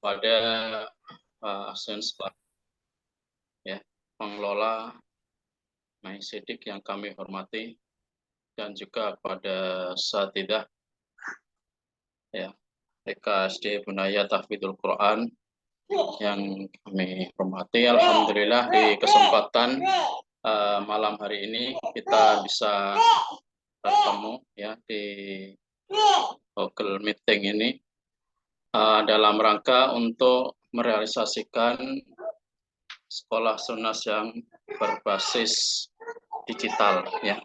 pada Senspa, ya, pengelola Maisidik yang kami hormati, dan juga pada Satidah, ya, TKSD Bunaya Tahfidzul Quran yang kami hormati. Alhamdulillah di kesempatan malam hari ini kita bisa bertemu ya di Google Meeting ini dalam rangka untuk merealisasikan sekolah Sunas yang berbasis digital, ya.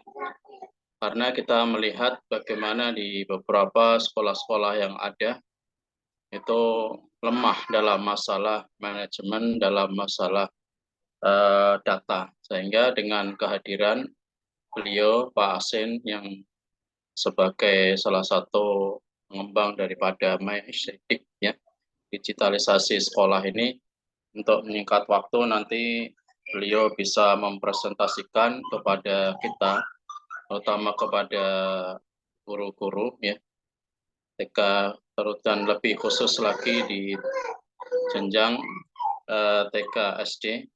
Karena kita melihat bagaimana di beberapa sekolah-sekolah yang ada itu lemah dalam masalah manajemen, dalam masalah data. Sehingga dengan kehadiran beliau, Pak Asin, yang sebagai salah satu pengembang daripada MySidik, ya, digitalisasi sekolah ini, untuk menyingkat waktu nanti beliau bisa mempresentasikan kepada kita, terutama kepada guru-guru, ya, TK, dan lebih khusus lagi di jenjang TK SD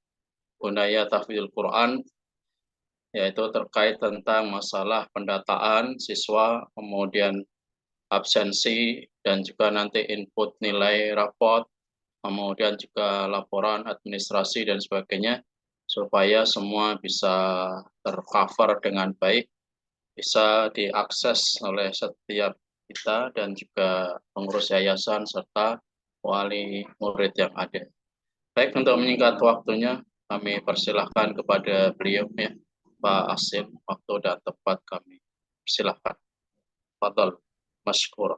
Bunaya Tahfidzul Quran, yaitu terkait tentang masalah pendataan siswa, kemudian absensi, dan juga nanti input nilai raport, kemudian juga laporan administrasi dan sebagainya, supaya semua bisa tercover dengan baik, bisa diakses oleh setiap kita dan juga pengurus yayasan serta wali murid yang ada. Baik, untuk menyingkat waktunya, kami persilahkan kepada beliau, ya, Pak Asim, waktu dan tempat kami persilahkan. Fadal, masykur.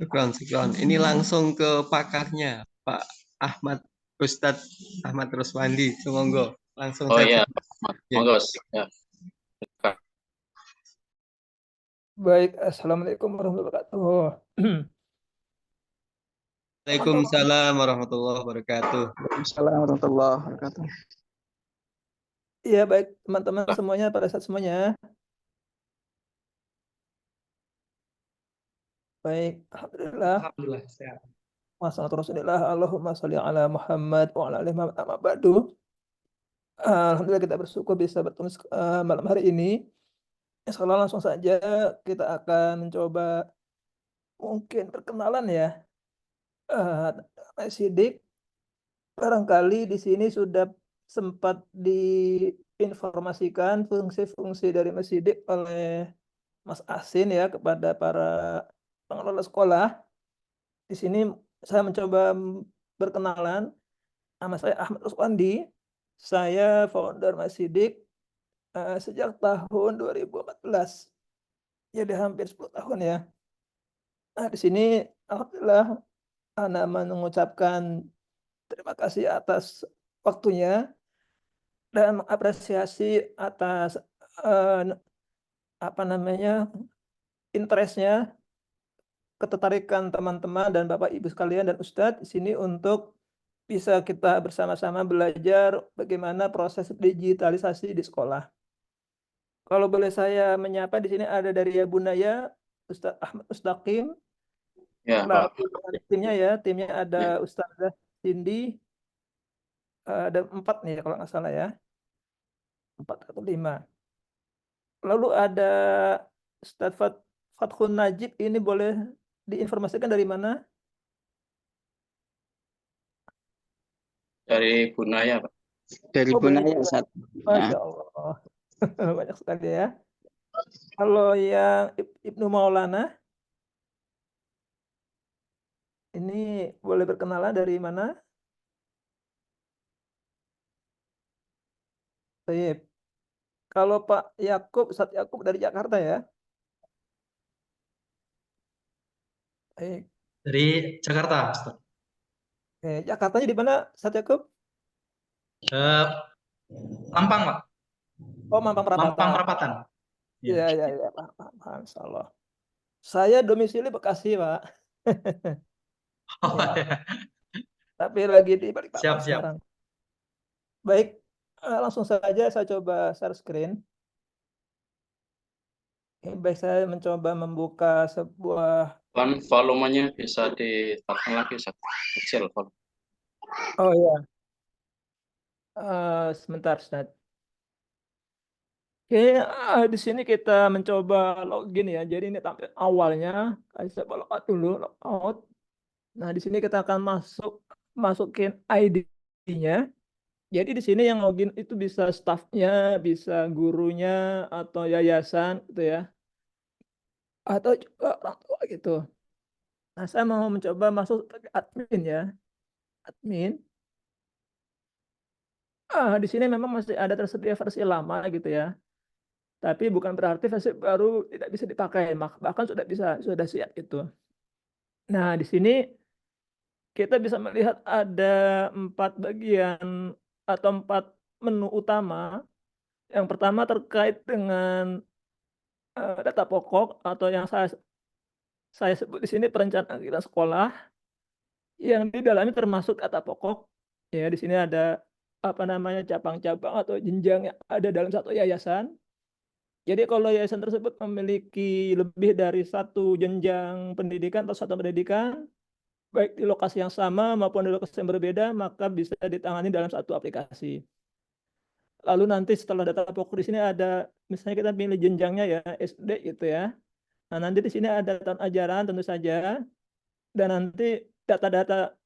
Syukron. Ini langsung ke pakarnya, Pak Ahmad, Ustadz Ahmad Ruswandi. Monggo, langsung Oh saja. ya, monggo. Ya. Baik, Assalamualaikum warahmatullahi wabarakatuh. Waalaikumsalam warahmatullahi wabarakatuh. Assalamualaikum warahmatullahi wabarakatuh. Iya, baik teman-teman semuanya, pada saat semuanya. Baik, alhamdulillah. Alhamdulillah sehat. Wassalatu Rasulillah, Allahumma sholli ala Muhammad wa ala ali Muhammad, amma ba'du. Alhamdulillah kita bersyukur bisa bertemu malam hari ini. Insyaallah langsung saja kita akan mencoba mungkin perkenalan ya. Sidik, barangkali di sini sudah sempat diinformasikan fungsi-fungsi dari Sidik oleh Mas Asin ya kepada para pengelola sekolah. Di sini saya mencoba berkenalan. Nama saya Ahmad Ruswandi. Saya founder Sidik sejak tahun 2014. Jadi hampir 10 tahun ya. Nah, di sini alhamdulillah Ana mengucapkan terima kasih atas waktunya dan mengapresiasi atas interestnya, ketertarikan teman-teman dan Bapak Ibu sekalian dan Ustadz di sini untuk bisa kita bersama-sama belajar bagaimana proses digitalisasi di sekolah. Kalau boleh saya menyapa, di sini ada dari Bunaya, Ustadz Ahmad Mustaqim. Ya, Pak. Timnya ada Ustazah Cindy, ada 4 nih kalau nggak salah ya, 4 atau 5. Lalu ada Ustadz Fathun Najib, ini boleh diinformasikan dari mana? Dari Bunaya, Pak. Dari Bunaya, Ustaz. Masya Allah. Banyak sekali ya. Kalau yang Ibnu Maulana, ini boleh berkenalan dari mana? Baik. Kalau Pak Yakub, Ustadz Yakub dari Jakarta ya? Baik. Dari Jakarta, Ustaz. Jakartanya di mana, Ustadz Yakub? Mampang, Pak. Oh, Mampang Perapatan. Mampang Perapatan. Iya, paham, insyaallah. Saya domisili Bekasi, Pak. Oh, Ya. Tapi lagi di Balikpapan siap. sekarang. Baik, langsung saja saya coba share screen. Baik, saya mencoba membuka sebuah Volumenya bisa ditekan lagi satu kecil volume. Oh ya, sebentar, Ustaz. Oke, di sini kita mencoba login ya. Jadi ini tampil awalnya, saya coba logout dulu, logout. Nah, di sini kita akan masukin ID-nya. Jadi di sini yang login itu bisa staffnya, bisa gurunya, atau yayasan gitu ya, atau juga orang tua gitu. Nah, saya mau mencoba masuk sebagai admin ya, admin. Di sini memang masih ada tersedia versi lama gitu ya. Tapi bukan berarti versi baru tidak bisa dipakai, bahkan sudah siap itu. Nah, di sini kita bisa melihat ada 4 bagian atau 4 menu utama. Yang pertama terkait dengan data pokok atau yang saya sebut di sini perencanaan kegiatan sekolah, yang di dalamnya termasuk data pokok. Ya, di sini ada apa namanya cabang-cabang atau jenjang yang ada dalam satu yayasan. Jadi kalau yayasan tersebut memiliki lebih dari satu jenjang pendidikan atau satuan pendidikan, baik di lokasi yang sama maupun di lokasi yang berbeda, maka bisa ditangani dalam satu aplikasi. Lalu nanti setelah data pokok di sini ada, misalnya kita pilih jenjangnya ya SD gitu ya. Nah, nanti di sini ada tahun ajaran tentu saja, dan nanti data-data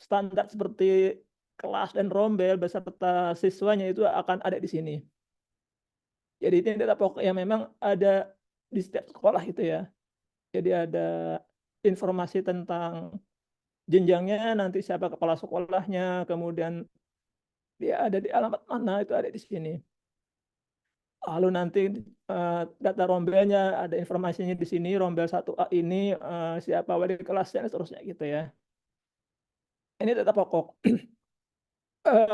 standar seperti kelas dan rombel beserta siswanya itu akan ada di sini. Jadi ini data pokok yang memang ada di setiap sekolah itu ya. Jadi ada informasi tentang jenjangnya, nanti siapa kepala sekolahnya, kemudian dia ada di alamat mana, itu ada di sini. Lalu nanti data rombelnya ada informasinya di sini, rombel 1A ini siapa wali kelasnya dan seterusnya gitu ya. Ini data pokok.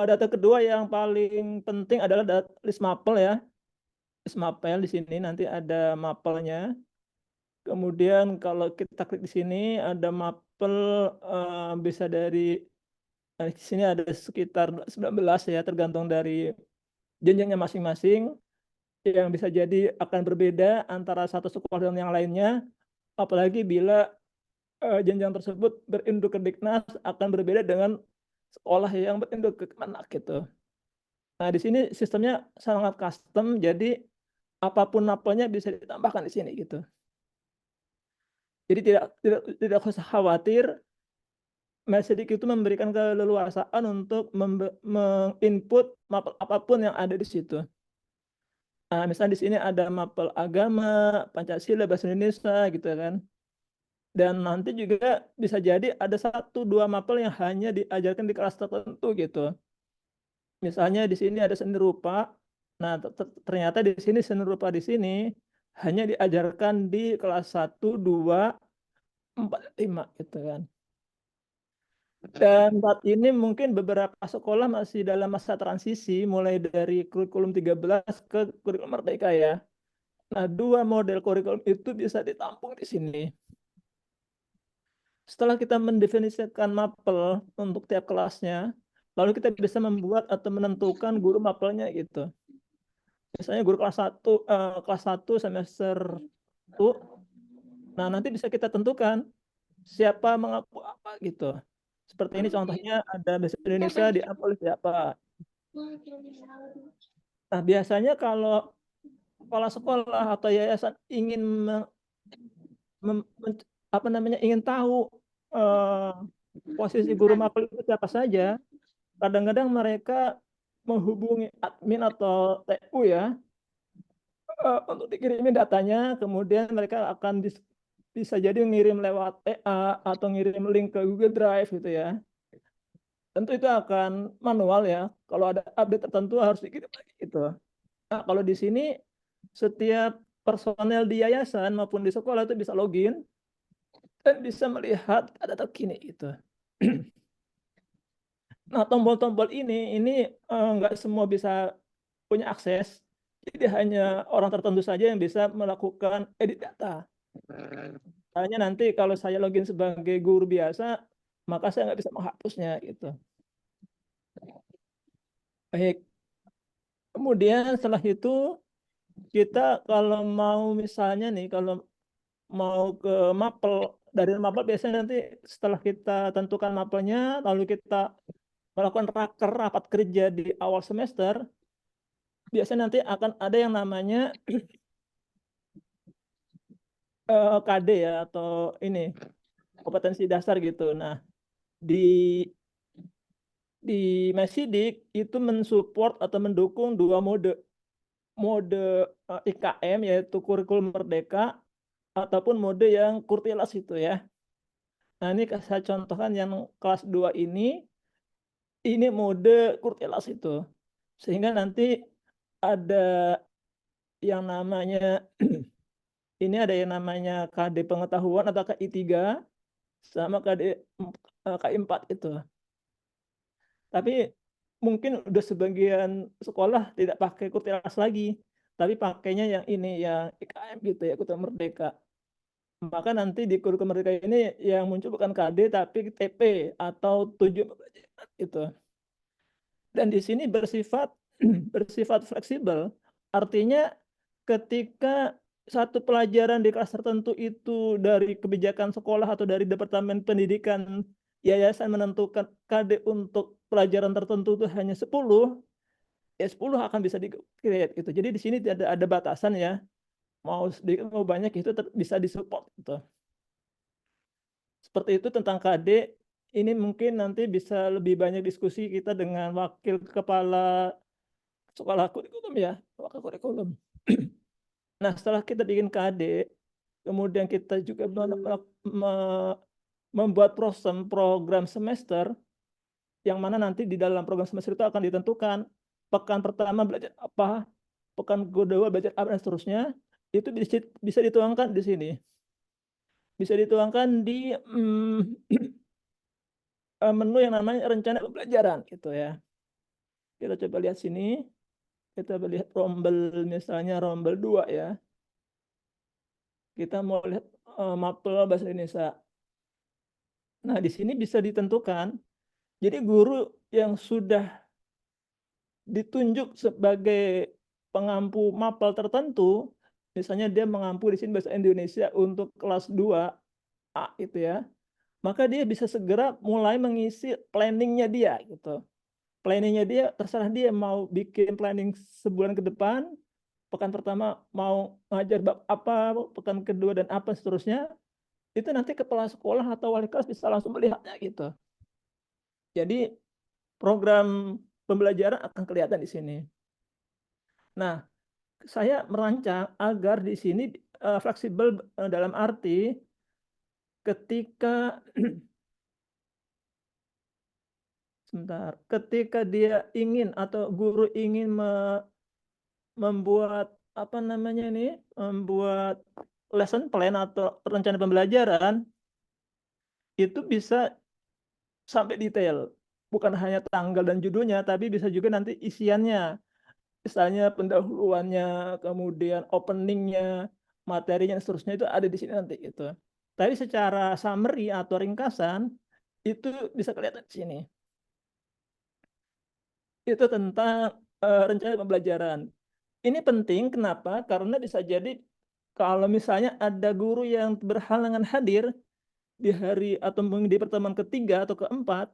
Data kedua yang paling penting adalah list mapel ya. List mapel di sini nanti ada mapelnya. Kemudian kalau kita klik di sini ada mapel bisa dari di sini ada sekitar 19 ya, tergantung dari jenjangnya masing-masing, yang bisa jadi akan berbeda antara satu sekolah dengan yang lainnya, apalagi bila jenjang tersebut berinduk ke Diknas akan berbeda dengan sekolah yang berinduk ke Kemenak gitu. Nah, di sini sistemnya sangat custom, jadi apapun mapelnya bisa ditambahkan di sini gitu. Jadi tidak usah khawatir, Messedik itu memberikan keleluasaan untuk menginput mapel apapun yang ada di situ. Nah, misalnya di sini ada mapel agama, Pancasila, bahasa Indonesia gitu kan. Dan nanti juga bisa jadi ada 1-2 mapel yang hanya diajarkan di kelas tertentu gitu. Misalnya di sini ada seni rupa. Nah, ternyata di sini seni rupa di sini hanya diajarkan di kelas 1, 2, 4, 5 gitu kan. Dan saat ini mungkin beberapa sekolah masih dalam masa transisi mulai dari kurikulum 13 ke kurikulum Merdeka ya. Nah, 2 model kurikulum itu bisa ditampung di sini. Setelah kita mendefinisikan mapel untuk tiap kelasnya, lalu kita bisa membuat atau menentukan guru mapelnya gitu. Misalnya guru kelas 1 semester 1. Nah, nanti bisa kita tentukan siapa mengaku apa gitu. Seperti ini contohnya ada bahasa Indonesia diambil oleh siapa. Nah, biasanya kalau kepala sekolah atau yayasan ingin ingin tahu posisi guru mapel itu siapa saja, kadang-kadang mereka menghubungi admin atau TU ya, untuk dikirimin datanya, kemudian mereka akan bisa jadi ngirim lewat WA atau ngirim link ke Google Drive gitu ya. Tentu itu akan manual ya. Kalau ada update tertentu harus dikirim lagi gitu. Nah, kalau di sini setiap personel di yayasan maupun di sekolah itu bisa login dan bisa melihat data terkini itu. Nah, tombol-tombol ini nggak semua bisa punya akses. Jadi hanya orang tertentu saja yang bisa melakukan edit data. Hanya nanti kalau saya login sebagai guru biasa, maka saya nggak bisa menghapusnya gitu. Baik. Kemudian setelah itu kita kalau mau misalnya nih, kalau mau ke mapel. Dari mapel biasanya nanti setelah kita tentukan mapelnya, lalu kita melakukan rapat kerja di awal semester, biasanya nanti akan ada yang namanya KD ya, atau ini kompetensi dasar gitu. Nah, di Masidik itu mensupport atau mendukung dua mode IKM, yaitu kurikulum merdeka, ataupun mode yang kurtilas itu ya. Nah, ini saya contohkan yang kelas 2 ini mode kurtilas itu. Sehingga nanti ada yang namanya ini ada yang namanya KD pengetahuan atau KI3 sama KI4 itu. Tapi mungkin udah sebagian sekolah tidak pakai kurtilas lagi, tapi pakainya yang ini, yang IKM gitu ya, kurikulum merdeka. Maka nanti di kurikulum merdeka ini yang muncul bukan KD tapi TP atau tujuan pembelajaran gitu. Dan di sini bersifat fleksibel. Artinya ketika satu pelajaran di kelas tertentu itu dari kebijakan sekolah atau dari Departemen Pendidikan yayasan menentukan KD untuk pelajaran tertentu itu hanya 10, ya 10 akan bisa di-create gitu. Jadi di sini tidak ada batasan ya. Mau sedikit mau banyak itu bisa disupport gitu. Seperti itu tentang KD. Ini mungkin nanti bisa lebih banyak diskusi kita dengan wakil kepala sekolah kurikulum ya, wakil kurikulum. Nah, setelah kita bikin KD, kemudian kita juga membuat program semester, yang mana nanti di dalam program semester itu akan ditentukan pekan pertama belajar apa, pekan kedua belajar apa, dan seterusnya. Itu bisa dituangkan di sini. Bisa dituangkan di menu yang namanya rencana pembelajaran gitu ya. Kita coba lihat sini. Kita lihat rombel, misalnya rombel 2 ya. Kita mau lihat mapel bahasa Indonesia. Nah, di sini bisa ditentukan. Jadi guru yang sudah ditunjuk sebagai pengampu mapel tertentu, misalnya dia mengampu di sini bahasa Indonesia untuk kelas 2A itu ya, maka dia bisa segera mulai mengisi planningnya dia gitu. Planningnya dia terserah dia mau bikin planning sebulan ke depan, pekan pertama mau ngajar bab apa, pekan kedua dan apa seterusnya, itu nanti kepala sekolah atau wali kelas bisa langsung melihatnya gitu. Jadi program pembelajaran akan kelihatan di sini. Nah, saya merancang agar di sini fleksibel dalam arti ketika ketika dia ingin atau guru ingin membuat apa namanya ini, membuat lesson plan atau rencana pembelajaran, itu bisa sampai detail. Bukan hanya tanggal dan judulnya, tapi bisa juga nanti isiannya. Misalnya pendahuluannya, kemudian openingnya, materinya, dan seterusnya itu ada di sini nanti gitu. Tapi secara summary atau ringkasan, itu bisa kelihatan di sini. Itu tentang rencana pembelajaran. Ini penting, kenapa? Karena bisa jadi kalau misalnya ada guru yang berhalangan hadir di hari atau di pertemuan ketiga atau keempat,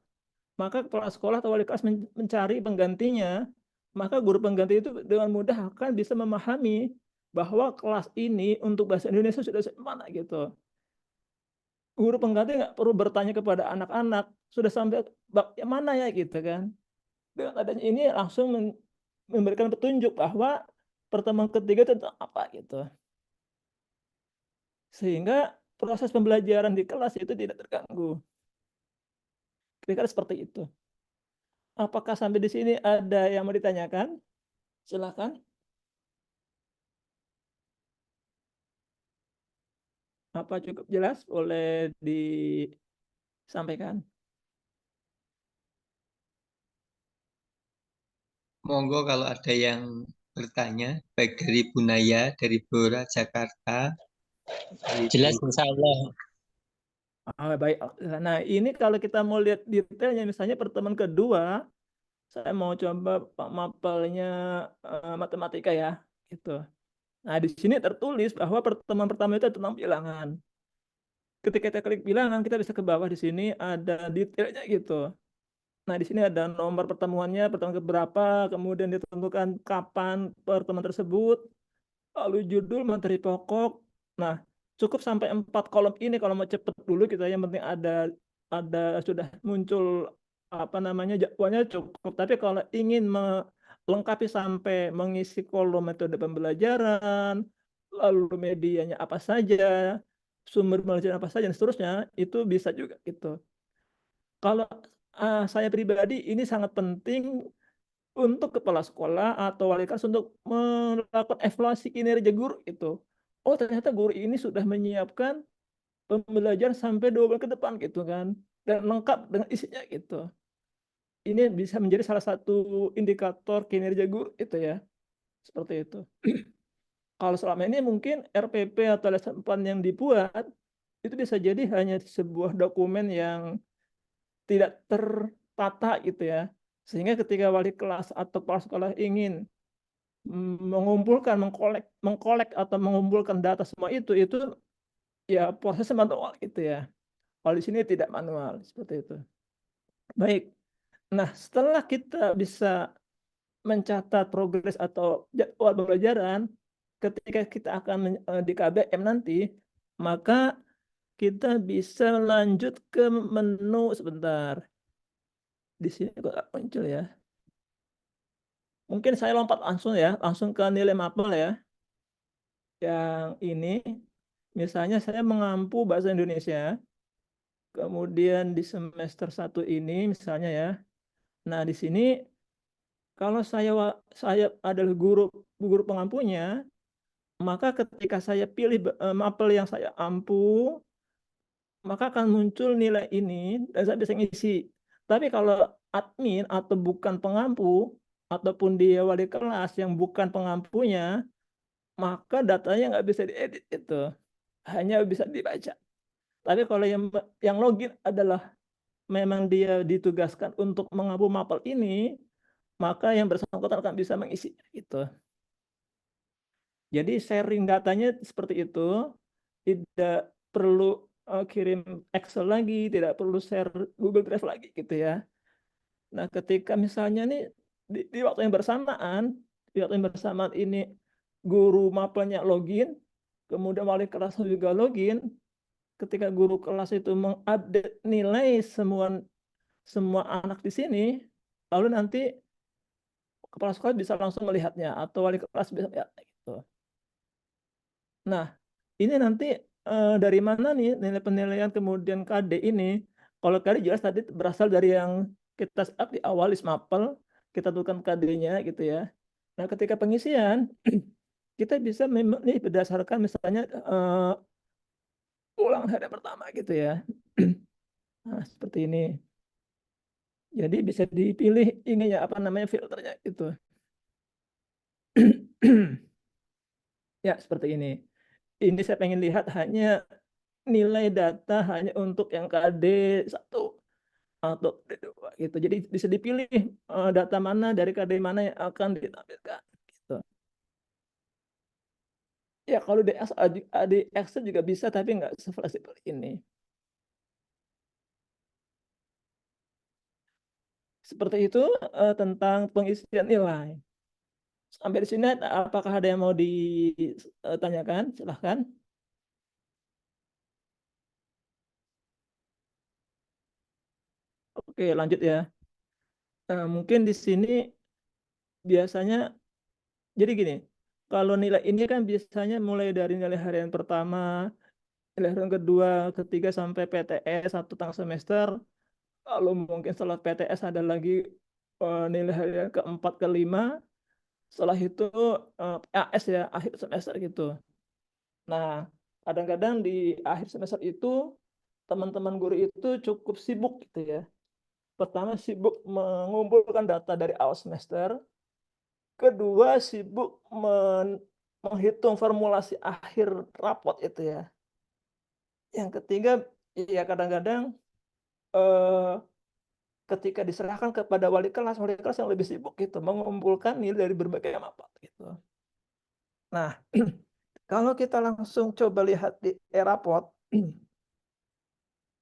maka kepala sekolah atau wali kelas mencari penggantinya, maka guru pengganti itu dengan mudah akan bisa memahami bahwa kelas ini untuk bahasa Indonesia sudah mana gitu. Guru pengganti nggak perlu bertanya kepada anak-anak, sudah sampai bab yang mana ya gitu kan. Dengan adanya ini langsung memberikan petunjuk bahwa pertemuan ketiga itu tentang apa gitu. Sehingga proses pembelajaran di kelas itu tidak terganggu. Kira-kira seperti itu. Apakah sampai di sini ada yang mau ditanyakan? Silakan. Apa cukup jelas? Boleh disampaikan. Monggo kalau ada yang bertanya, baik dari Bu Naya, dari Bora, Jakarta. Jelas, insya Allah. Baik. Nah, ini kalau kita mau lihat detailnya, misalnya pertemuan kedua, saya mau coba mapelnya matematika ya, gitu. Nah, di sini tertulis bahwa pertemuan pertama itu tentang bilangan. Ketika kita klik bilangan, kita bisa ke bawah di sini ada detailnya gitu. Nah, di sini ada nomor pertemuannya, pertemuan keberapa, kemudian ditentukan kapan pertemuan tersebut, lalu judul, materi pokok. Nah, cukup sampai 4 kolom ini kalau mau cepet dulu kita, yang penting ada sudah muncul apa namanya jadwalnya cukup. Tapi kalau ingin melengkapi sampai mengisi kolom metode pembelajaran, lalu medianya apa saja, sumber pembelajaran apa saja dan seterusnya, itu bisa juga gitu. Kalau saya pribadi ini sangat penting untuk kepala sekolah atau wali kelas untuk melakukan evaluasi kinerja guru itu. Oh, ternyata guru ini sudah menyiapkan pembelajaran sampai 2 bulan ke depan gitu kan, dan lengkap dengan isinya gitu. Ini bisa menjadi salah satu indikator kinerja guru itu ya, seperti itu. Kalau selama ini mungkin RPP atau lesson plan yang dibuat, itu bisa jadi hanya sebuah dokumen yang tidak tertata gitu ya. Sehingga ketika wali kelas atau kepala sekolah ingin mengumpulkan, mengkolek atau mengumpulkan data semua itu ya prosesnya manual gitu ya. Kalau di sini tidak manual, seperti itu. Baik. Nah, setelah kita bisa mencatat progres atau jadwal pembelajaran, ketika kita akan di KBM nanti, maka kita bisa lanjut ke menu sebentar. Di sini kok nggak muncul ya. Mungkin saya lompat langsung ya, langsung ke nilai mapel ya. Yang ini, misalnya saya mengampu bahasa Indonesia, kemudian di semester 1 ini misalnya ya. Nah, di sini kalau saya adalah guru pengampunya, maka ketika saya pilih mapel yang saya ampu, maka akan muncul nilai ini dan saya bisa ngisi. Tapi kalau admin atau bukan pengampu, ataupun dia wali kelas yang bukan pengampunya, maka datanya nggak bisa diedit itu, hanya bisa dibaca. Tapi kalau yang login adalah memang dia ditugaskan untuk mengampu mapel ini, maka yang bersangkutan akan bisa mengisi itu. Jadi sharing datanya seperti itu, tidak perlu kirim Excel lagi, tidak perlu share Google Drive lagi gitu ya. Nah, ketika misalnya nih di waktu yang bersamaan, ini guru mapelnya login, kemudian wali kelas juga login, ketika guru kelas itu mengupdate nilai semua anak di sini, lalu nanti kepala sekolah bisa langsung melihatnya atau wali kelas bisa melihat gitu. Nah, ini nanti dari mana nih nilai penilaian kemudian KD ini? Kalau KD jelas tadi berasal dari yang kita set di awal list mapel, kita tentukan KD-nya gitu ya. Nah, ketika pengisian kita bisa nih berdasarkan misalnya ulang hari pertama gitu ya. Nah, seperti ini. Jadi bisa dipilih ininya apa namanya filternya gitu. Ya, seperti ini. Ini saya pengen lihat hanya nilai data hanya untuk yang KD 1 atau KD 2 gitu. Jadi bisa dipilih data mana dari KD mana yang akan ditampilkan gitu. Ya, kalau di Excel juga bisa tapi nggak sefleksibel ini. Seperti itu tentang pengisian nilai. Sampai di sini apakah ada yang mau ditanyakan? Silahkan. Oke, lanjut ya. Mungkin di sini biasanya, jadi gini, kalau nilai ini kan biasanya mulai dari nilai harian pertama, nilai harian kedua, ketiga sampai PTS 1 setengah semester, lalu mungkin setelah PTS ada lagi nilai harian keempat, kelima, setelah itu AS ya, akhir semester gitu. Nah, kadang-kadang di akhir semester itu teman-teman guru itu cukup sibuk gitu ya. Pertama sibuk mengumpulkan data dari awal semester, kedua sibuk menghitung formulasi akhir rapot itu ya. Yang ketiga, ya kadang-kadang ketika diserahkan kepada wali kelas yang lebih sibuk gitu, mengumpulkan nilai dari berbagai mapel gitu. Nah, kalau kita langsung coba lihat di e-rapot,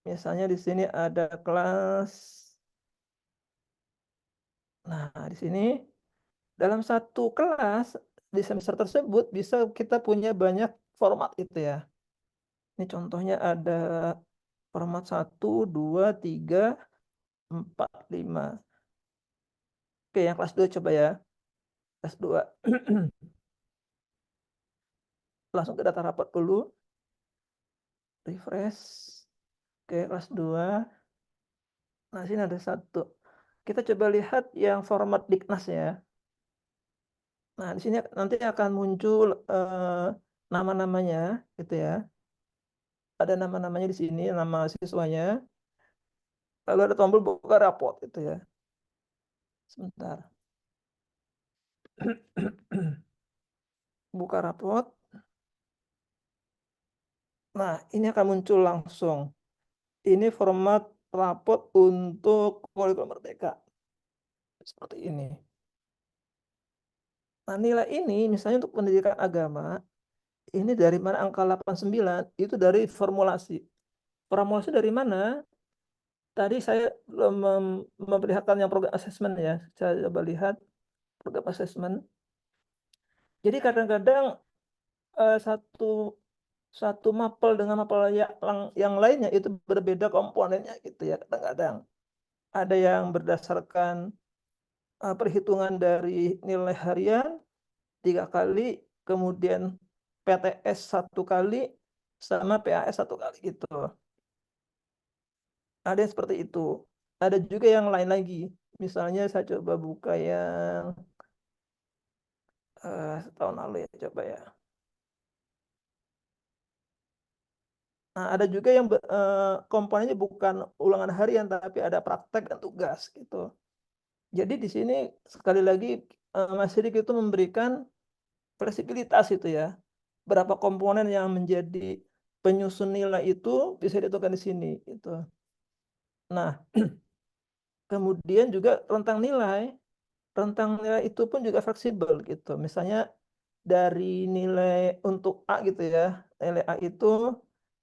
misalnya di sini ada kelas. Nah, di sini dalam satu kelas di semester tersebut bisa kita punya banyak format itu ya. Ini contohnya ada format 1, 2, 3, 4, 5. Oke, yang kelas 2 coba ya. Kelas 2. Langsung ke data rapot dulu. Refresh. Oke, kelas 2. Nah, sini ada 1. Kita coba lihat yang format Diknas ya. Nah, di sini nanti akan muncul nama-namanya gitu ya. Ada nama-namanya di sini, nama siswanya. Lalu ada tombol buka rapot itu ya. Sebentar. Buka rapot. Nah, ini akan muncul langsung. Ini format rapot untuk kurikulum merdeka. Seperti ini. Nah, nilai ini misalnya untuk pendidikan agama, ini dari mana angka 89? Itu dari formulasi. Formulasi dari mana? Tadi saya belum memperlihatkan yang program assessment ya. Saya coba lihat program assessment. Jadi kadang-kadang satu mapel dengan mapel yang lainnya itu berbeda komponennya gitu ya. Kadang-kadang ada yang berdasarkan perhitungan dari nilai harian 3 kali, kemudian PTS 1 kali, sama PAS 1 kali gitu. Ada yang seperti itu. Ada juga yang lain lagi. Misalnya saya coba buka yang tahun lalu ya, coba ya. Nah, ada juga yang komponennya bukan ulangan harian, tapi ada praktek dan tugas gitu. Jadi di sini sekali lagi Mas Sidik itu memberikan fleksibilitas itu ya. Berapa komponen yang menjadi penyusun nilai itu bisa ditentukan di sini gitu. Nah, kemudian juga rentang nilai itu pun juga fleksibel gitu. Misalnya dari nilai untuk A gitu ya, nilai A itu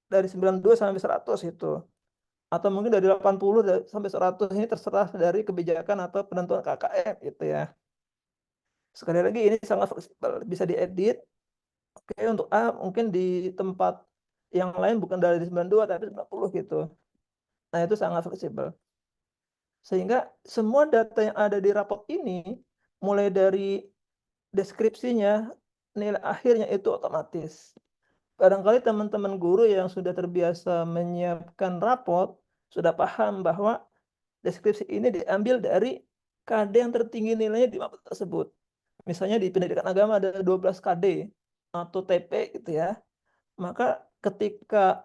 dari 92 sampai 100 itu. Atau mungkin dari 80 sampai 100, ini terserah dari kebijakan atau penentuan KKM gitu ya. Sekali lagi ini sangat fleksibel, bisa diedit. Oke, untuk A mungkin di tempat yang lain bukan dari 92 tapi 90 gitu. Nah, itu sangat fleksibel. Sehingga semua data yang ada di raport ini, mulai dari deskripsinya, nilai akhirnya itu otomatis. Barangkali teman-teman guru yang sudah terbiasa menyiapkan raport, sudah paham bahwa deskripsi ini diambil dari KD yang tertinggi nilainya di mapel tersebut. Misalnya di pendidikan agama ada 12 KD atau TP gitu ya. Maka ketika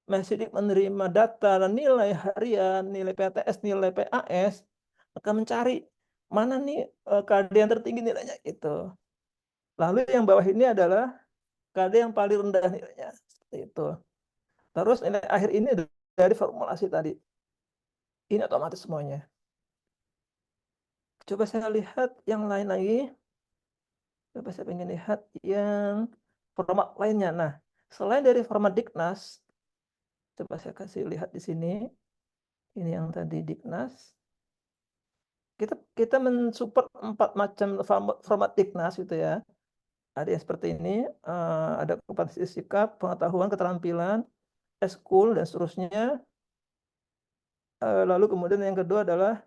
Mas Sidik menerima data dan nilai harian, nilai PTS, nilai PAS, akan mencari mana nih KD yang tertinggi nilainya gitu. Lalu yang bawah ini adalah KD yang paling rendah nilainya, seperti itu. Terus nilai akhir ini dari formulasi tadi. Ini otomatis semuanya. Coba saya lihat yang lain lagi. Coba saya ingin lihat yang format lainnya. Nah, selain dari format Diknas, coba saya kasih lihat di sini. Ini yang tadi Diknas. Kita mensupport 4 macam format Diknas gitu ya. Ada yang seperti ini, ada kompetensi sikap, pengetahuan, keterampilan, eskul dan seterusnya. Lalu kemudian yang kedua adalah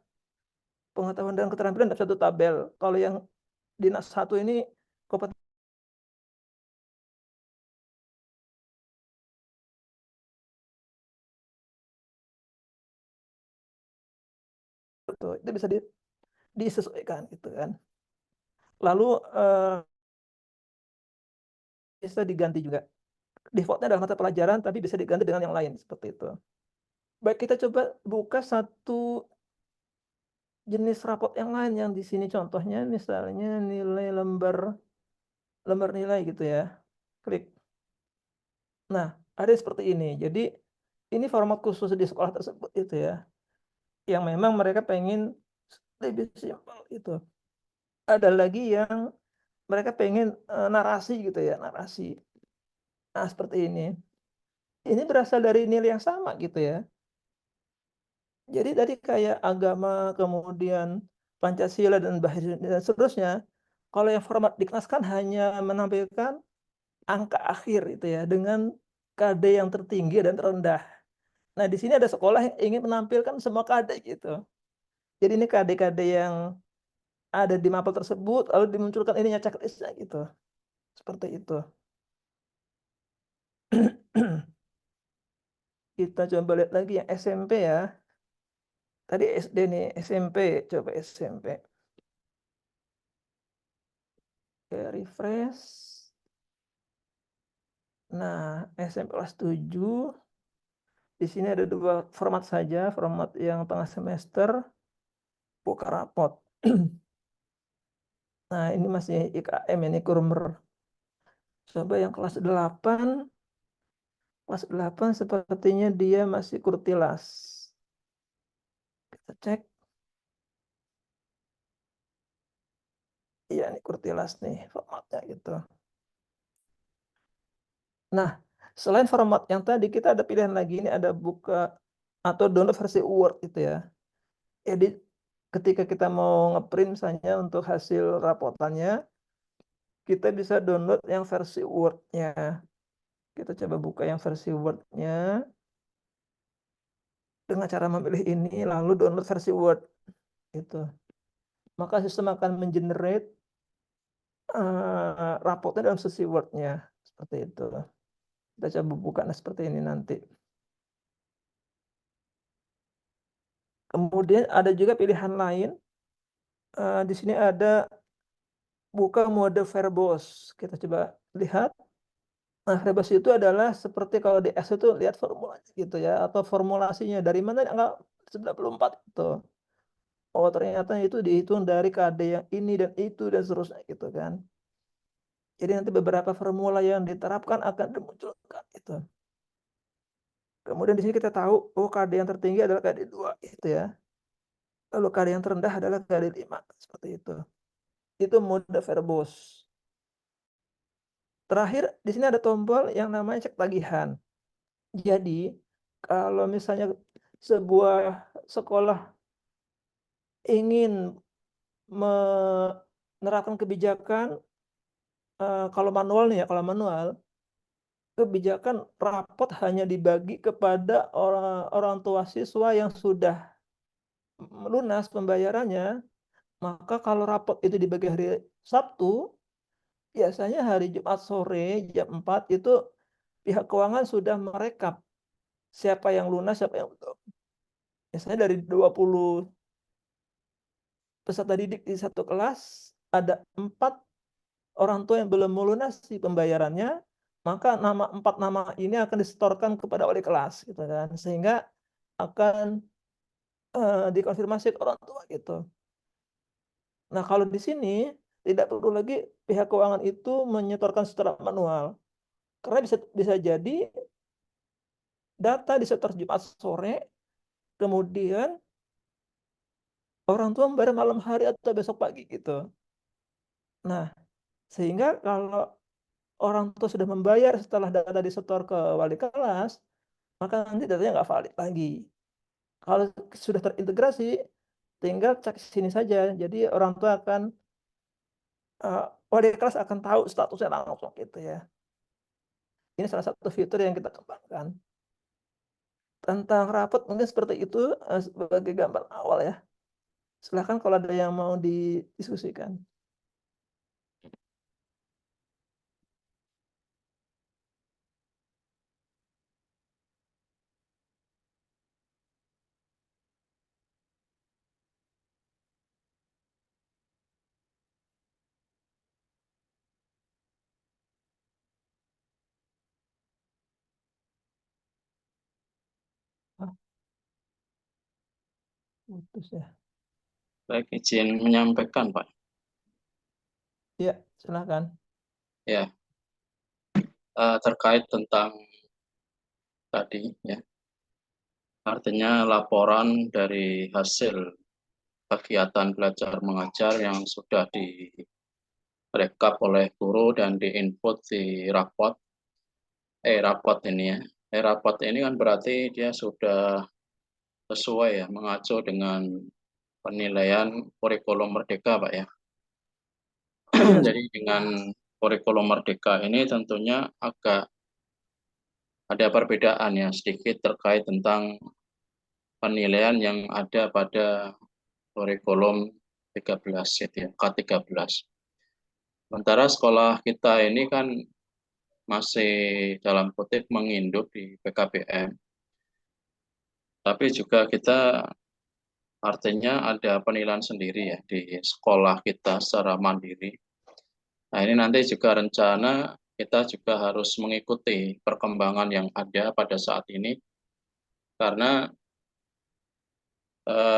pengetahuan dan keterampilan dalam satu tabel. Kalau yang Dinas 1 ini kompetensi itu bisa disesuaikan gitu kan. Lalu bisa diganti juga. Defaultnya adalah mata pelajaran, tapi bisa diganti dengan yang lain seperti itu. Baik, kita coba buka satu jenis rapot yang lain yang di sini contohnya misalnya nilai lembar nilai gitu ya. Klik. Nah, ada seperti ini. Jadi ini format khusus di sekolah tersebut itu ya. Yang memang mereka pengen lebih simpel itu. Ada lagi yang mereka pengen narasi gitu ya, narasi. Nah, seperti ini. Ini berasal dari nilai yang sama gitu ya. Jadi tadi kayak agama, kemudian Pancasila dan dan seterusnya, kalau yang format Diknas kan hanya menampilkan angka akhir itu ya, dengan KD yang tertinggi dan terendah. Nah, di sini ada sekolah yang ingin menampilkan semua KD gitu. Jadi ini KD-KD yang ada di mapel tersebut, lalu dimunculkan ininya checklist-nya gitu, seperti itu. Kita coba lihat lagi yang SMP ya. Tadi SD nih, SMP, coba SMP. Oke, refresh. Nah, SMP kelas 7. Di sini ada 2 format saja, format yang tengah semester, buka rapot. Nah, ini masih IKM ini Kurmer. Coba yang kelas 8. Kelas 8 sepertinya dia masih Kurtilas. Kita cek. Iya, ini Kurtilas nih formatnya gitu. Nah, selain format yang tadi kita ada pilihan lagi, ini ada buka atau download versi Word gitu ya. Jadi ketika kita mau ngeprint misalnya untuk hasil rapotannya, kita bisa download yang versi Word-nya. Kita coba buka yang versi Word-nya. Dengan cara memilih ini, lalu download versi Word. Gitu. Maka sistem akan mengenerate rapotnya dalam versi Word-nya. Seperti itu. Kita coba buka seperti ini nanti. Kemudian ada juga pilihan lain. Di sini ada buka mode verbose. Kita coba lihat. Nah, verbose itu adalah seperti kalau di S itu lihat formulanya gitu ya, atau formulasinya dari mana angka 94 itu. Oh, ternyata itu dihitung dari KD yang ini dan itu dan seterusnya gitu kan. Jadi nanti beberapa formula yang diterapkan akan dimunculkan itu. Kemudian di sini kita tahu, oh KD yang tertinggi adalah KD 2 itu ya. Lalu KD yang terendah adalah KD 5 seperti itu. Itu mode verbose. Terakhir di sini ada tombol yang namanya cek tagihan. Jadi kalau misalnya sebuah sekolah ingin menerapkan kebijakan, kalau manual nih ya, kalau manual, kebijakan rapot hanya dibagi kepada orang tua siswa yang sudah lunas pembayarannya, maka kalau rapot itu dibagi hari Sabtu, biasanya hari Jumat sore jam 4 itu pihak keuangan sudah merekap siapa yang lunas, siapa yang belum. Biasanya dari 20 peserta didik di satu kelas, ada 4 orang tua yang belum melunasi pembayarannya, maka 4 nama ini akan disetorkan kepada wali kelas gitu kan. Sehingga akan dikonfirmasi ke orang tua gitu. Nah, kalau di sini tidak perlu lagi pihak keuangan itu menyetorkan secara manual. Karena bisa jadi data disetor Jumat sore, kemudian orang tua membayar malam hari atau besok pagi gitu. Nah, sehingga kalau orang tua sudah membayar setelah data disetor ke wali kelas, maka nanti datanya nggak valid lagi. Kalau sudah terintegrasi, tinggal cek sini saja. Jadi orang tua akan wali kelas akan tahu statusnya langsung gitu ya. Ini salah satu fitur yang kita kembangkan. Tentang rapot mungkin seperti itu sebagai gambar awal ya. Silahkan kalau ada yang mau didiskusikan. Ah, putus ya. Baik, izin menyampaikan, Pak. Iya, silahkan. Ya, terkait tentang tadi, ya. Artinya laporan dari hasil kegiatan belajar mengajar yang sudah rekap oleh guru dan diinput di rapot. Rapot ini ya. Rapot ini kan berarti dia sudah sesuai ya, mengacu dengan penilaian kurikulum Merdeka, Pak ya. Iya, Jadi dengan kurikulum Merdeka ini tentunya agak ada perbedaan ya sedikit terkait tentang penilaian yang ada pada kurikulum 13 gitu ya, K13. Sementara sekolah kita ini kan masih dalam kutip menginduk di PKBM, tapi juga kita artinya ada penilaian sendiri ya di sekolah kita secara mandiri. Nah, ini nanti juga rencana kita juga harus mengikuti perkembangan yang ada pada saat ini, karena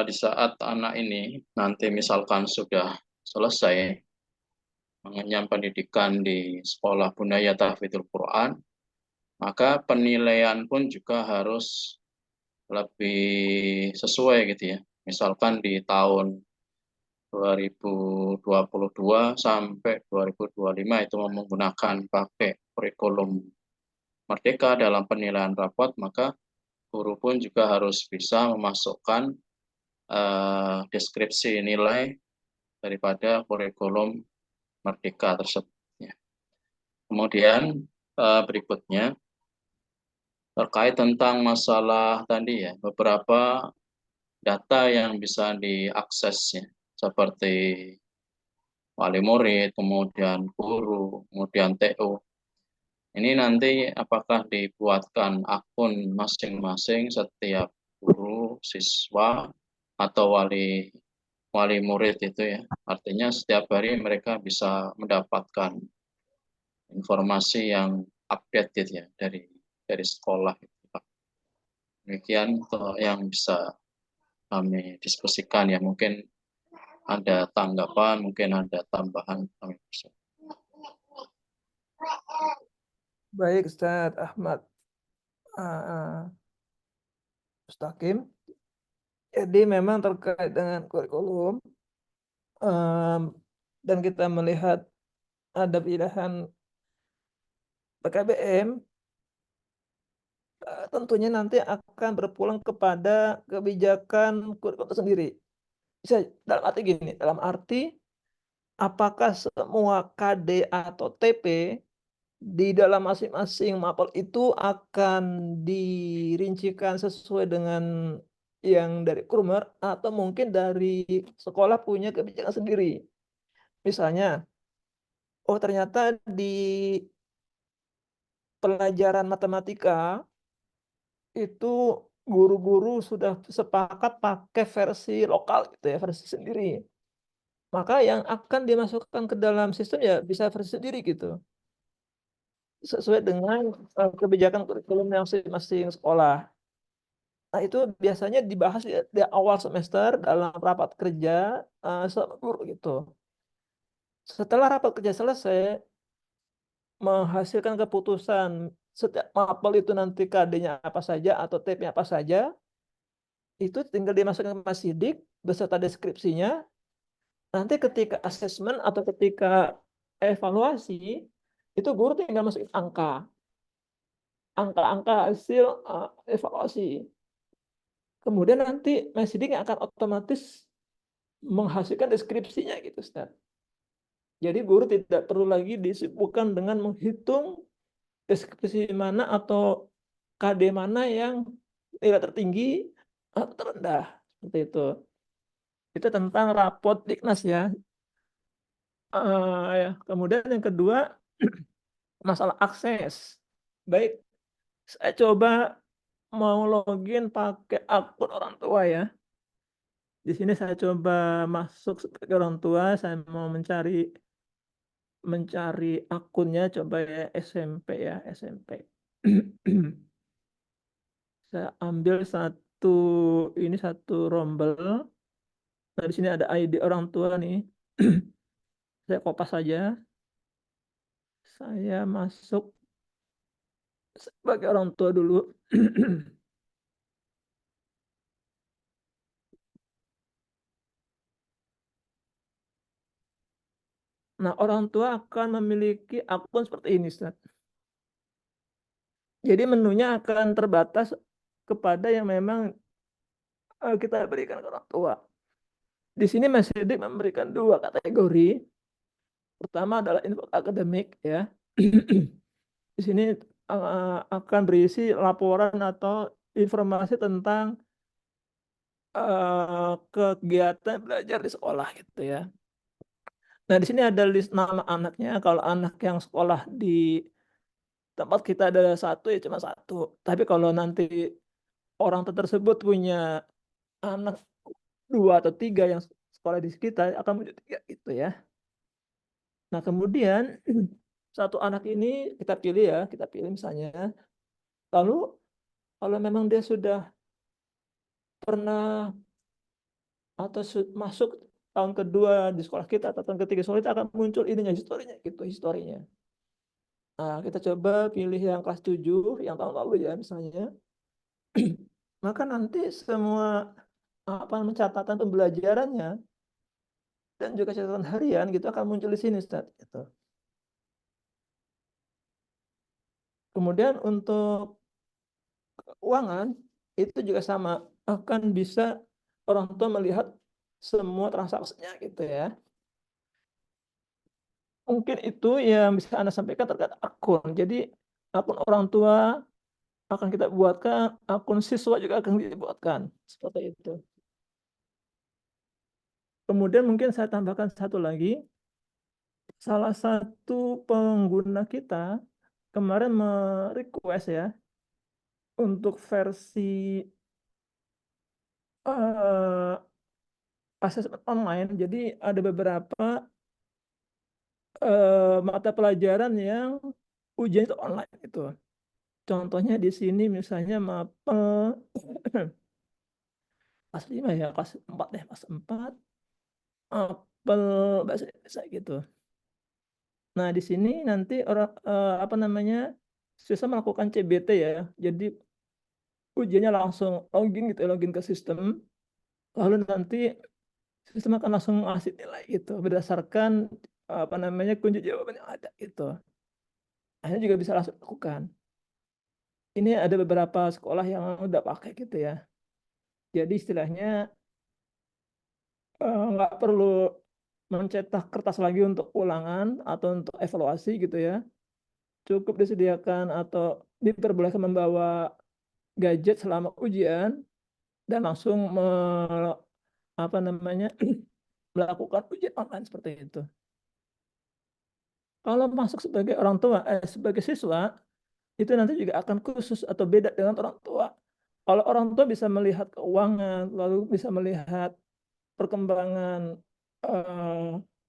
di saat anak ini nanti misalkan sudah selesai mengenyam pendidikan di Sekolah Budaya Tahfidzul Quran, maka penilaian pun juga harus lebih sesuai gitu ya. Misalkan di tahun 2022 sampai 2025 itu menggunakan pakai kurikulum Merdeka dalam penilaian rapot, maka guru pun juga harus bisa memasukkan deskripsi nilai daripada kurikulum Merdeka tersebut. Ya. Kemudian berikutnya terkait tentang masalah tadi ya, beberapa data yang bisa diakses ya, seperti wali murid, kemudian guru, kemudian TU. Ini nanti apakah dibuatkan akun masing-masing setiap guru, siswa, atau wali murid itu ya. Artinya setiap hari mereka bisa mendapatkan informasi yang update gitu ya dari sekolah gitu, Pak. Demikian yang bisa kami diskusikan ya, mungkin ada tanggapan, mungkin ada tambahan kami bisa. baik Ustadz Ahmad Mustaqim. Jadi memang terkait dengan kurikulum dan kita melihat ada pilihan PKBM, tentunya nanti akan berpulang kepada kebijakan kurikulum itu sendiri. Bisa dalam arti gini, dalam arti apakah semua KD atau TP di dalam masing-masing mapel itu akan dirincikan sesuai dengan yang dari Kurmer atau mungkin dari sekolah punya kebijakan sendiri. Misalnya, oh ternyata di pelajaran matematika itu guru-guru sudah sepakat pakai versi lokal gitu ya, versi sendiri. Maka yang akan dimasukkan ke dalam sistem ya bisa versi sendiri gitu. Sesuai dengan kebijakan kurikulum yang masing-masing sekolah. Nah, itu biasanya dibahas di awal semester dalam rapat kerja sama guru gitu. Setelah rapat kerja selesai, menghasilkan keputusan setiap mapel itu nanti KD-nya apa saja atau TP-nya apa saja, itu tinggal dimasukkan ke Masidik beserta deskripsinya. Nanti ketika asesmen atau ketika evaluasi, itu guru tinggal masukin angka hasil evaluasi. Kemudian nanti Masidik akan otomatis menghasilkan deskripsinya gitu, Ustaz. Jadi guru tidak perlu lagi disibukkan dengan menghitung deskripsi mana atau KD mana yang nilai tertinggi atau terendah. Seperti itu. Itu tentang rapot Diknas ya. Ya. Kemudian yang kedua, masalah akses. Baik, saya coba mau login pakai akun orang tua ya. Di sini saya coba masuk sebagai orang tua, saya mau mencari akunnya, coba ya SMP ya, SMP. Saya ambil satu rombel. Nah, di sini ada ID orang tua nih. Saya kopas saja. Saya masuk sebagai orang tua dulu. Nah, orang tua akan memiliki akun seperti ini, Ustaz. Jadi menunya akan terbatas kepada yang memang kita berikan ke orang tua. Di sini Mas Sidik memberikan 2 kategori. Pertama adalah info akademik ya. Di sini akan berisi laporan atau informasi tentang kegiatan belajar di sekolah gitu ya. Nah, di sini ada list nama anaknya. Kalau anak yang sekolah di tempat kita ada 1 ya cuma 1. Tapi kalau nanti orang tersebut punya anak 2 atau 3 yang sekolah di sekitar akan muncul 3 gitu ya. Nah, kemudian 1 anak ini kita pilih misalnya. Lalu kalau memang dia sudah pernah atau masuk tahun kedua di sekolah kita atau tahun ketiga sekolah kita akan muncul ininya historinya gitu, historinya. Nah, kita coba pilih yang kelas 7 yang tahun lalu ya misalnya. Maka nanti semua catatan pembelajarannya dan juga catatan harian gitu akan muncul di sini, Ustaz, gitu. Kemudian untuk keuangan itu juga sama, akan bisa orang tua melihat semua transaksinya gitu ya. Mungkin itu yang bisa Anda sampaikan terkait akun. Jadi akun orang tua akan kita buatkan, akun siswa juga akan dibuatkan, seperti itu. Kemudian mungkin saya tambahkan satu lagi, salah satu pengguna kita kemarin request ya, untuk versi asesmen online. Jadi ada beberapa mata pelajaran yang ujian itu online itu. Contohnya di sini misalnya mapel kelas 5 ya, kelas 4 deh, kelas 4 apel bahasa Indonesia gitu. Nah, di sini nanti siswa melakukan CBT ya. Jadi ujiannya langsung login gitu, login ke sistem. Lalu nanti sistem akan langsung ngasih nilai gitu berdasarkan kunci jawaban yang ada gitu. Akhirnya juga bisa langsung lakukan. Ini ada beberapa sekolah yang udah pakai gitu ya. Jadi istilahnya nggak perlu mencetak kertas lagi untuk ulangan atau untuk evaluasi gitu ya. Cukup disediakan atau diperbolehkan membawa gadget selama ujian dan langsung melakukan ujian online seperti itu. Kalau masuk sebagai orang tua, sebagai siswa, itu nanti juga akan khusus atau beda dengan orang tua. Kalau orang tua bisa melihat keuangan, lalu bisa melihat perkembangan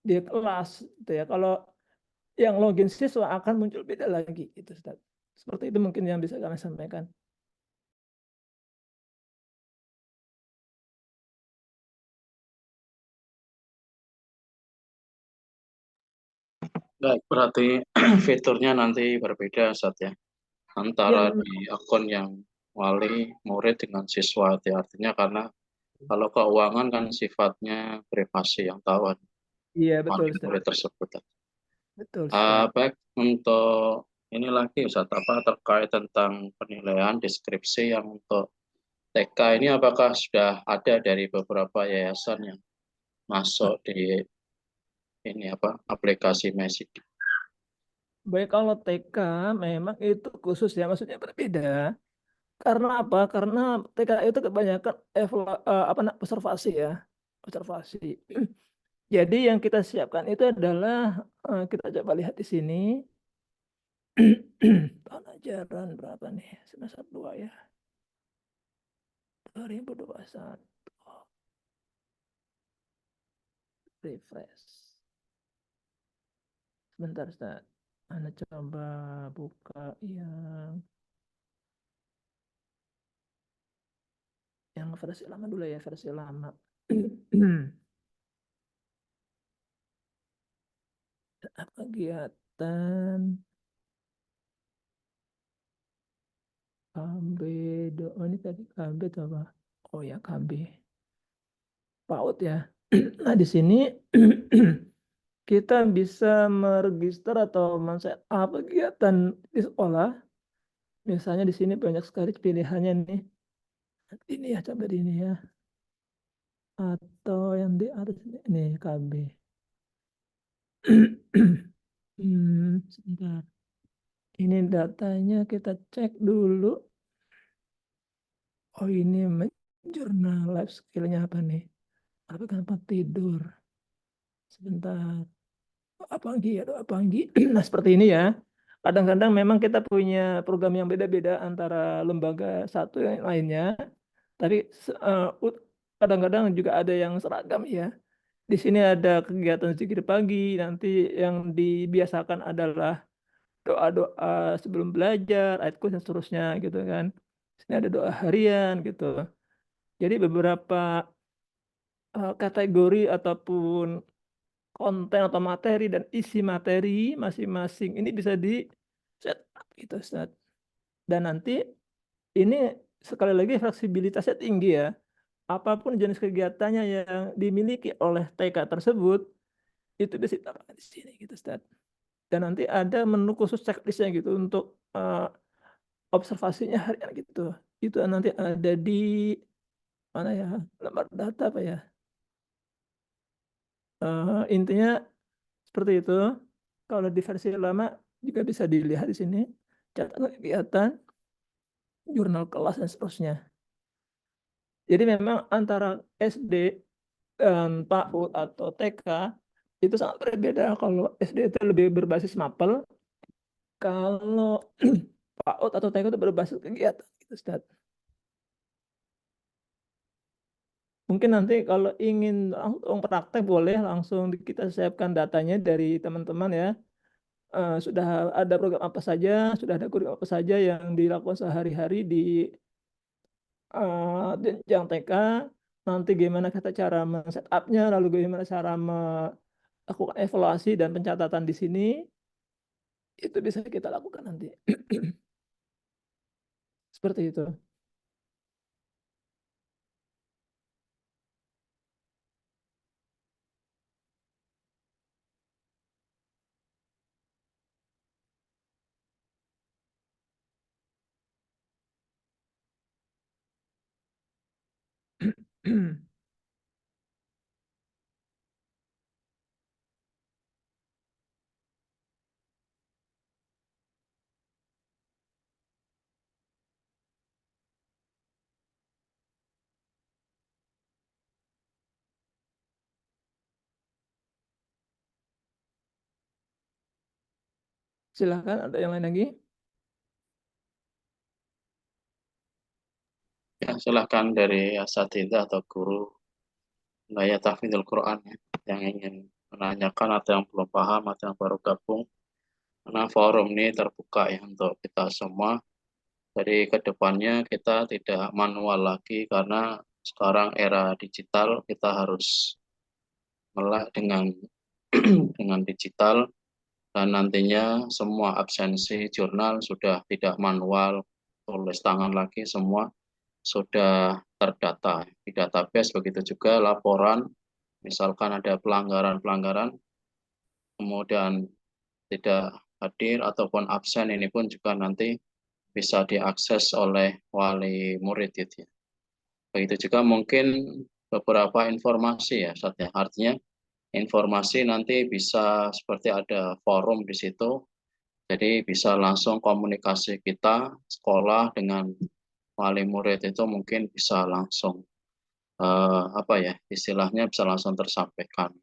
di kelas, gitu ya. Kalau yang login siswa akan muncul beda lagi, itu Ustaz. Seperti itu mungkin yang bisa kami sampaikan. Baik, berarti fiturnya nanti berbeda Ustaz ya. Antara Ya, di akun yang wali murid dengan siswa itu artinya karena kalau keuangan kan sifatnya privasi yang tahu iya betul wali Ustaz. murid tersebut. Betul Ustaz. Baik, untuk ini lagi Ustaz, terkait tentang penilaian deskripsi yang untuk TK ini apakah sudah ada dari beberapa yayasan yang masuk di ini aplikasi Messi? Baik kalau TK memang itu khusus ya, maksudnya berbeda. Karena apa? Karena TK itu kebanyakan observasi ya, observasi. Jadi yang kita siapkan itu adalah kita coba lihat di sini tahun ajaran berapa nih? Semester 2 ya. 2021. Refresh. Sebentar, Ustaz. Anda coba buka yang versi lama dulu ya, versi lama. Kegiatan KB, oh ini tadi KB atau apa? Oh ya KB. PAUD ya. Nah di sini kita bisa meregister atau men-setup kegiatan di sekolah. Misalnya di sini banyak sekali pilihannya nih. Ini ya, coba di ini ya. Atau yang di atas ini KB. Sebentar. Ini datanya kita cek dulu. Oh, ini jurnal life skill-nya apa nih? Apa kenapa tidur? Sebentar. Doa pagi ya, doa pagi. Nah, seperti ini ya. Kadang-kadang memang kita punya program yang beda-beda antara lembaga satu yang lainnya. Tapi kadang-kadang juga ada yang seragam ya. Di sini ada kegiatan zikir pagi, nanti yang dibiasakan adalah doa-doa sebelum belajar, ayat kursi dan seterusnya gitu kan. Di sini ada doa harian gitu. Jadi beberapa kategori ataupun konten atau materi dan isi materi masing-masing ini bisa di setup gitu, Ustaz. Dan nanti ini sekali lagi fleksibilitasnya tinggi ya. Apapun jenis kegiatannya yang dimiliki oleh TK tersebut itu bisa ditambahkan di sini gitu, Ustaz. Dan nanti ada menu khusus checklist-nya gitu untuk observasinya harian gitu. Itu nanti ada di mana ya? Lembar data apa ya? Intinya seperti itu. Kalau di versi lama juga bisa dilihat di sini catatan kegiatan, jurnal kelas dan seterusnya. Jadi memang antara SD dan PAUD atau TK itu sangat berbeda. Kalau SD itu lebih berbasis mapel, kalau PAUD atau TK itu berbasis kegiatan gitu, Ustaz. Mungkin nanti kalau ingin langsung praktek boleh langsung kita siapkan datanya dari teman-teman ya. Sudah ada program apa saja, sudah ada kurikulum apa saja yang dilakukan sehari-hari di jenjang TK. Nanti gimana kita cara men-setupnya, lalu bagaimana cara melakukan evaluasi dan pencatatan di sini, itu bisa kita lakukan nanti. Seperti itu. Silahkan, ada yang lain lagi? Ya, silahkan dari asatidzah atau guru wilayah tahfidzul Quran ya, yang ingin menanyakan atau yang belum paham atau yang baru gabung. Karena forum ini terbuka ya untuk kita semua. Jadi kedepannya kita tidak manual lagi karena sekarang era digital, kita harus melek dengan dengan digital, dan nantinya semua absensi jurnal sudah tidak manual, tulis tangan lagi, semua sudah terdata di database. Begitu juga laporan, misalkan ada pelanggaran-pelanggaran, kemudian tidak hadir ataupun absen, ini pun juga nanti bisa diakses oleh wali murid itu ya. Begitu juga mungkin beberapa informasi ya, artinya informasi nanti bisa seperti ada forum di situ, jadi bisa langsung komunikasi kita sekolah dengan wali murid itu mungkin bisa langsung apa ya istilahnya bisa langsung tersampaikan.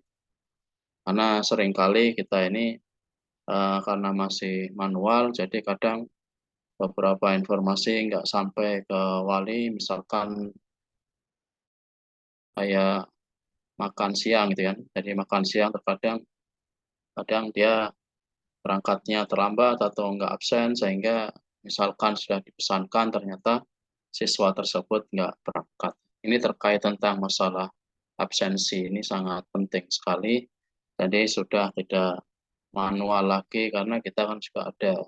Karena seringkali kita ini karena masih manual, jadi kadang beberapa informasi nggak sampai ke wali, misalkan kayak makan siang gitu kan. Jadi makan siang terkadang kadang dia berangkatnya terlambat atau nggak absen, sehingga misalkan sudah dipesankan ternyata siswa tersebut nggak berangkat. Ini terkait tentang masalah absensi, ini sangat penting sekali. Jadi sudah tidak manual lagi karena kita kan juga ada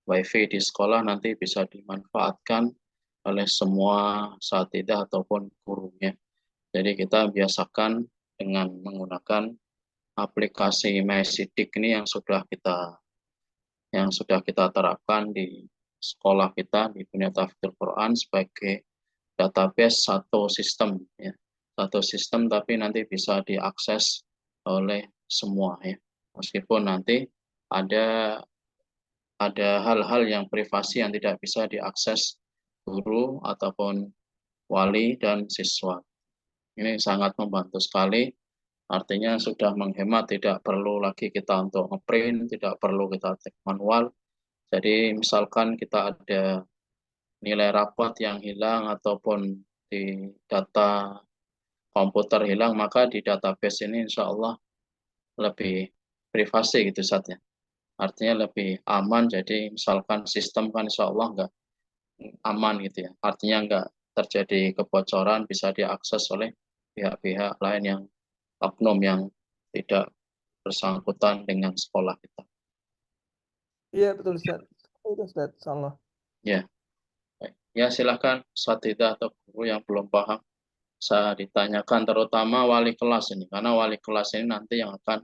WiFi di sekolah, nanti bisa dimanfaatkan oleh semua asatidzah ataupun gurunya. Jadi kita biasakan dengan menggunakan aplikasi MySidik ini yang sudah kita terapkan di sekolah kita di Bunia Tahfidzul Quran sebagai database satu sistem ya. Satu sistem tapi nanti bisa diakses oleh semua ya. Meskipun nanti ada hal-hal yang privasi yang tidak bisa diakses guru ataupun wali dan siswa. Ini sangat membantu sekali. Artinya sudah menghemat, tidak perlu lagi kita untuk ngeprint, tidak perlu kita cek manual. Jadi misalkan kita ada nilai rapot yang hilang ataupun di data komputer hilang, maka di database ini insya Allah lebih privasi gitu saatnya. Artinya lebih aman, jadi misalkan sistem kan insya Allah nggak aman gitu ya. Artinya nggak terjadi kebocoran, bisa diakses oleh pihak-pihak lain yang oknum yang tidak bersangkutan dengan sekolah kita. Iya betul Ustaz. Itu Ustaz, insyaallah. Ya, baik. Ya silahkan Satida atau guru yang belum paham saya ditanyakan, terutama wali kelas ini, karena wali kelas ini nanti yang akan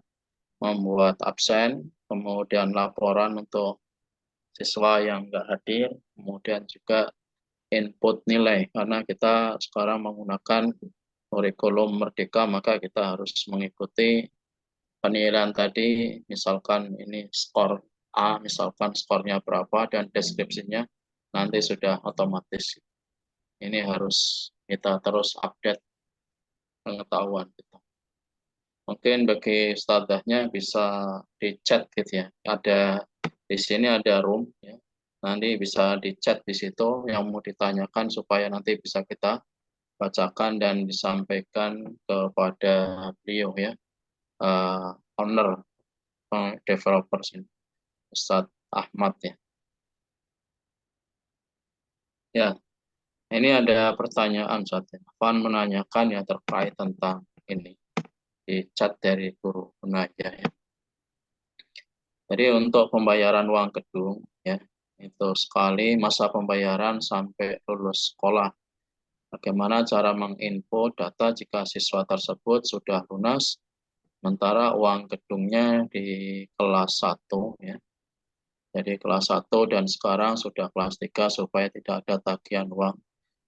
membuat absen, kemudian laporan untuk siswa yang nggak hadir, kemudian juga input nilai, karena kita sekarang menggunakan kurikulum Merdeka, maka kita harus mengikuti penilaian tadi, misalkan ini skor A, misalkan skornya berapa, dan deskripsinya nanti sudah otomatis. Ini harus kita terus update pengetahuan kita. Mungkin bagi ustadzahnya bisa di chat gitu ya. Ada di sini ada room ya. Nanti bisa di chat di situ yang mau ditanyakan supaya nanti bisa kita bacakan dan disampaikan kepada beliau ya. Owner developer sini, Ustadz Ahmad ya. Ya, ini ada pertanyaan saat ini. Afan menanyakan ya terkait tentang ini di chat dari guru Bunaya ya. Jadi untuk pembayaran uang gedung ya itu sekali masa pembayaran sampai lulus sekolah. Bagaimana cara menginput data jika siswa tersebut sudah lunas, sementara uang gedungnya di kelas 1 ya. Jadi kelas 1 dan sekarang sudah kelas 3 supaya tidak ada tagihan uang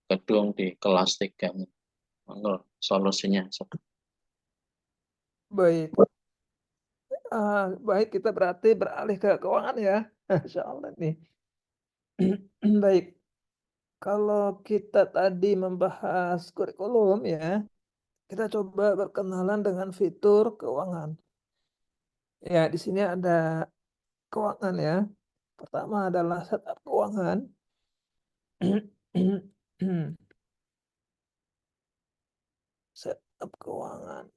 gedung di kelas 3. Menurut solusinya. Baik. Baik, kita berarti beralih ke keuangan ya. Insya Allah nih. Baik. Kalau kita tadi membahas kurikulum ya, kita coba berkenalan dengan fitur keuangan. Ya, di sini ada keuangan ya. Pertama adalah setup keuangan. Setup keuangan.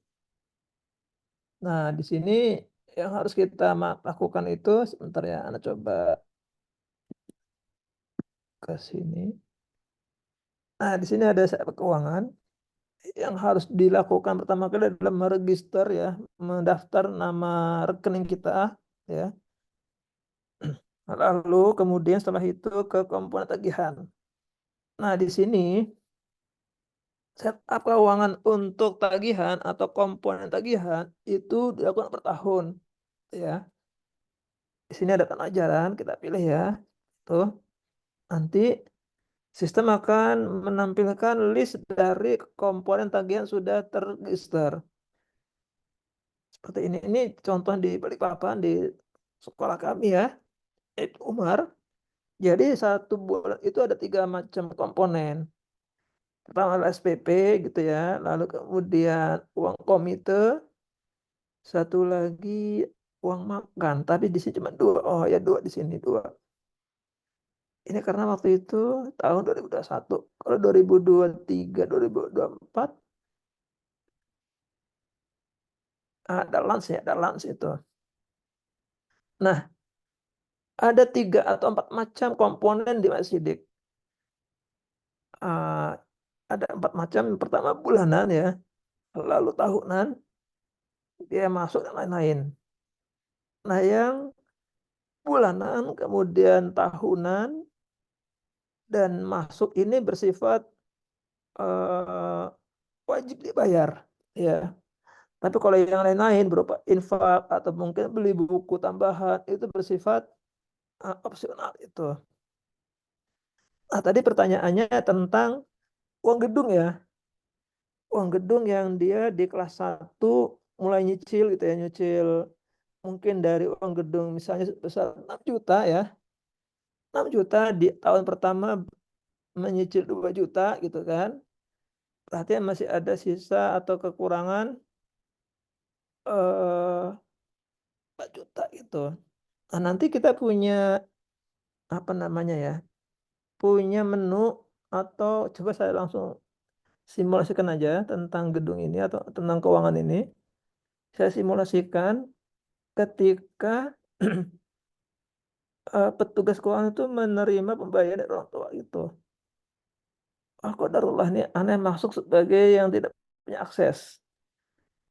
Nah, di sini yang harus kita lakukan itu sebentar ya, Anda coba ke sini. Nah, di sini ada setup keuangan. Yang harus dilakukan pertama kali adalah meregister ya, mendaftar nama rekening kita ya. Lalu kemudian setelah itu ke komponen tagihan. Nah, di sini setup keuangan untuk tagihan atau komponen tagihan itu dilakukan per tahun ya. Di sini ada pelajaran, kita pilih ya. Tuh. Nanti sistem akan menampilkan list dari komponen tagihan sudah terregister. Seperti ini. Ini contoh di Balikpapan di sekolah kami ya. Umar. Jadi satu bulan itu ada 3 macam komponen. Pertama adalah SPP gitu ya, lalu kemudian uang komite, satu lagi uang makan. Tapi di sini cuma 2. Oh ya 2 di sini 2. Ini karena waktu itu tahun 2021. Kalau 2023, 2024 ada lans ya, ada lans itu. Nah, ada 3 atau 4 macam komponen di MySidik. Ada 4 macam. Yang pertama bulanan ya, lalu tahunan, biaya masuk dan lain-lain. Nah, yang bulanan, kemudian tahunan, dan masuk ini bersifat wajib dibayar. Ya. Tapi kalau yang lain-lain berupa infak atau mungkin beli buku tambahan itu bersifat opsional itu. Nah, tadi pertanyaannya tentang uang gedung ya. Uang gedung yang dia di kelas 1 mulai nyicil gitu ya, nyicil mungkin dari uang gedung misalnya sebesar 6 juta ya. 6 juta di tahun pertama menyicil 2 juta gitu kan. Berarti masih ada sisa atau kekurangan 4 juta gitu. Nah, nanti kita punya apa namanya ya? Punya menu atau coba saya langsung simulasikan aja tentang gedung ini atau tentang keuangan ini. Saya simulasikan ketika petugas keuangan itu menerima pembayaran dari orang tua itu. Qadarullah nih aneh masuk sebagai yang tidak punya akses.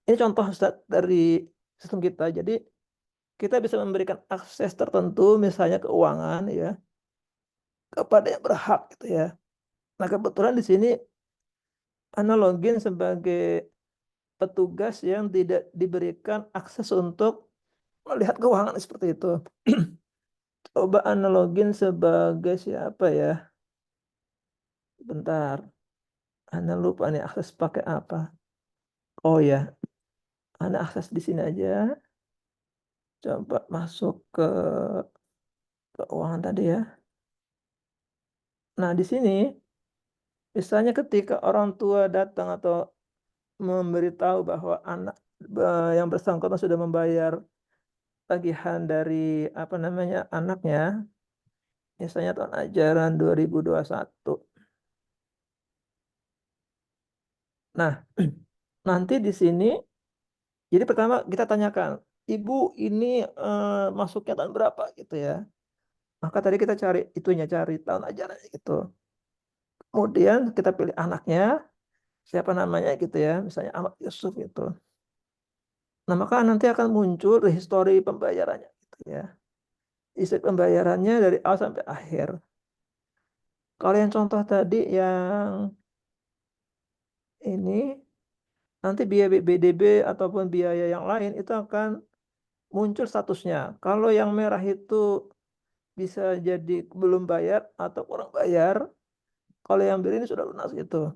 Ini contoh Ustaz dari sistem kita. Jadi kita bisa memberikan akses tertentu misalnya keuangan ya kepada yang berhak gitu ya. Nah, kebetulan di sini ana login sebagai petugas yang tidak diberikan akses untuk melihat keuangan seperti itu. Coba ana login sebagai siapa ya? Bentar. Ana lupa nih akses pakai apa. Oh ya, ana akses di sini aja. Coba masuk ke keuangan tadi ya. Nah, di sini misalnya ketika orang tua datang atau memberitahu bahwa anak yang bersangkutan sudah membayar tagihan dari apa namanya anaknya, misalnya tahun ajaran 2021. Nah, nanti di sini, jadi pertama kita tanyakan, Ibu ini masuknya tahun berapa gitu ya. Maka tadi kita cari itunya, cari tahun ajaran gitu. Kemudian kita pilih anaknya, siapa namanya gitu ya, misalnya Ahmad Yusuf gitu. Nah, maka nanti akan muncul histori pembayarannya gitu ya. Isi pembayarannya dari awal sampai akhir. Kalau yang contoh tadi yang ini nanti biaya BDB ataupun biaya yang lain itu akan muncul statusnya. Kalau yang merah itu bisa jadi belum bayar atau kurang bayar, kalau yang biru ini sudah lunas gitu.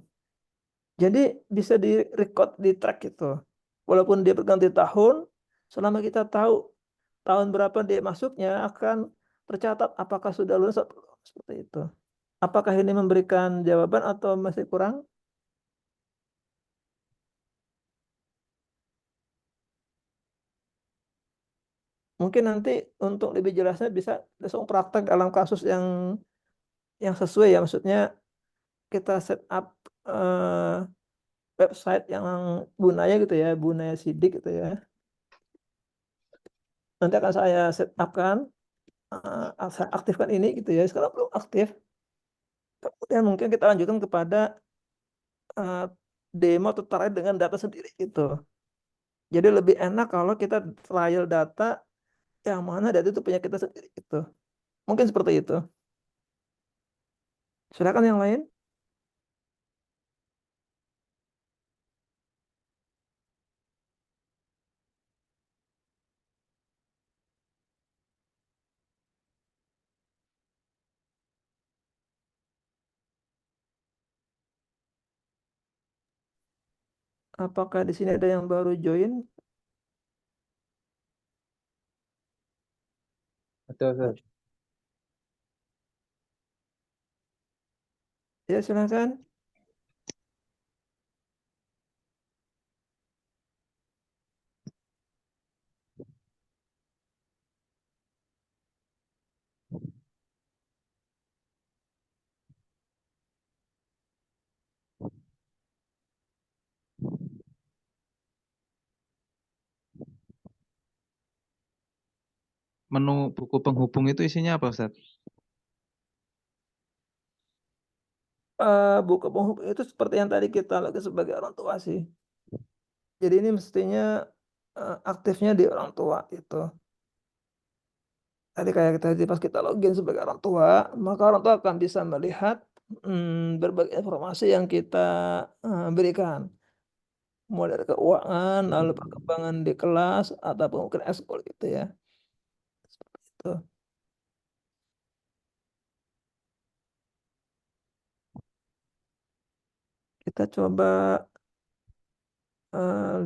Jadi bisa di record di track itu. Walaupun dia berganti tahun, selama kita tahu tahun berapa dia masuknya akan tercatat apakah sudah lunas atau belum. Seperti itu. Apakah ini memberikan jawaban atau masih kurang? Mungkin nanti untuk lebih jelasnya bisa langsung praktek dalam kasus yang sesuai ya. Maksudnya kita set up website yang Bunaya gitu ya, Bunaya Sidik gitu ya. Nanti akan saya set up kan, saya aktifkan ini gitu ya. Sekarang belum aktif. Kemudian mungkin kita lanjutkan kepada eh, demo atau trial dengan data sendiri gitu. Jadi lebih enak kalau kita trial data yang mana data itu punya kita sendiri gitu. Mungkin seperti itu. Silakan yang lain. Apakah di sini ada yang baru join? Betul. Ya, silakan. Menu buku penghubung itu isinya apa, Ustaz? Buku penghubung itu seperti yang tadi kita lakukan sebagai orang tua sih. Jadi ini mestinya aktifnya di orang tua itu. Tadi kayak tadi pas kita login sebagai orang tua, maka orang tua akan bisa melihat berbagai informasi yang kita berikan. mulai dari keuangan, lalu perkembangan di kelas ataupun mungkin ekskul gitu ya. Seperti itu. Kita coba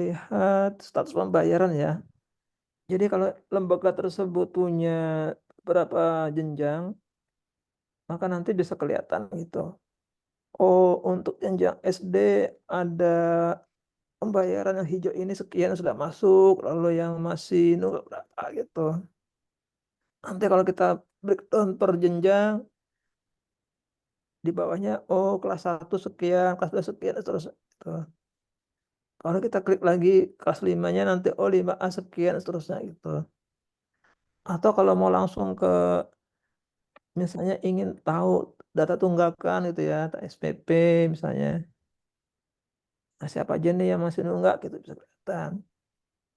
lihat status pembayaran ya. Jadi kalau lembaga tersebut punya berapa jenjang, maka nanti bisa kelihatan gitu. Oh, untuk jenjang SD ada pembayaran yang hijau ini sekian sudah masuk, lalu yang masih nunggu berapa gitu. Nanti kalau kita breakdown per jenjang, di bawahnya, oh kelas 1 sekian, kelas 2 sekian, terus gitu. Kalau kita klik lagi kelas 5-nya nanti, oh 5A sekian, seterusnya gitu. Atau kalau mau langsung ke, misalnya ingin tahu data tunggakan gitu ya, SPP misalnya. Nah, siapa aja nih yang masih nunggak gitu bisa kelihatan.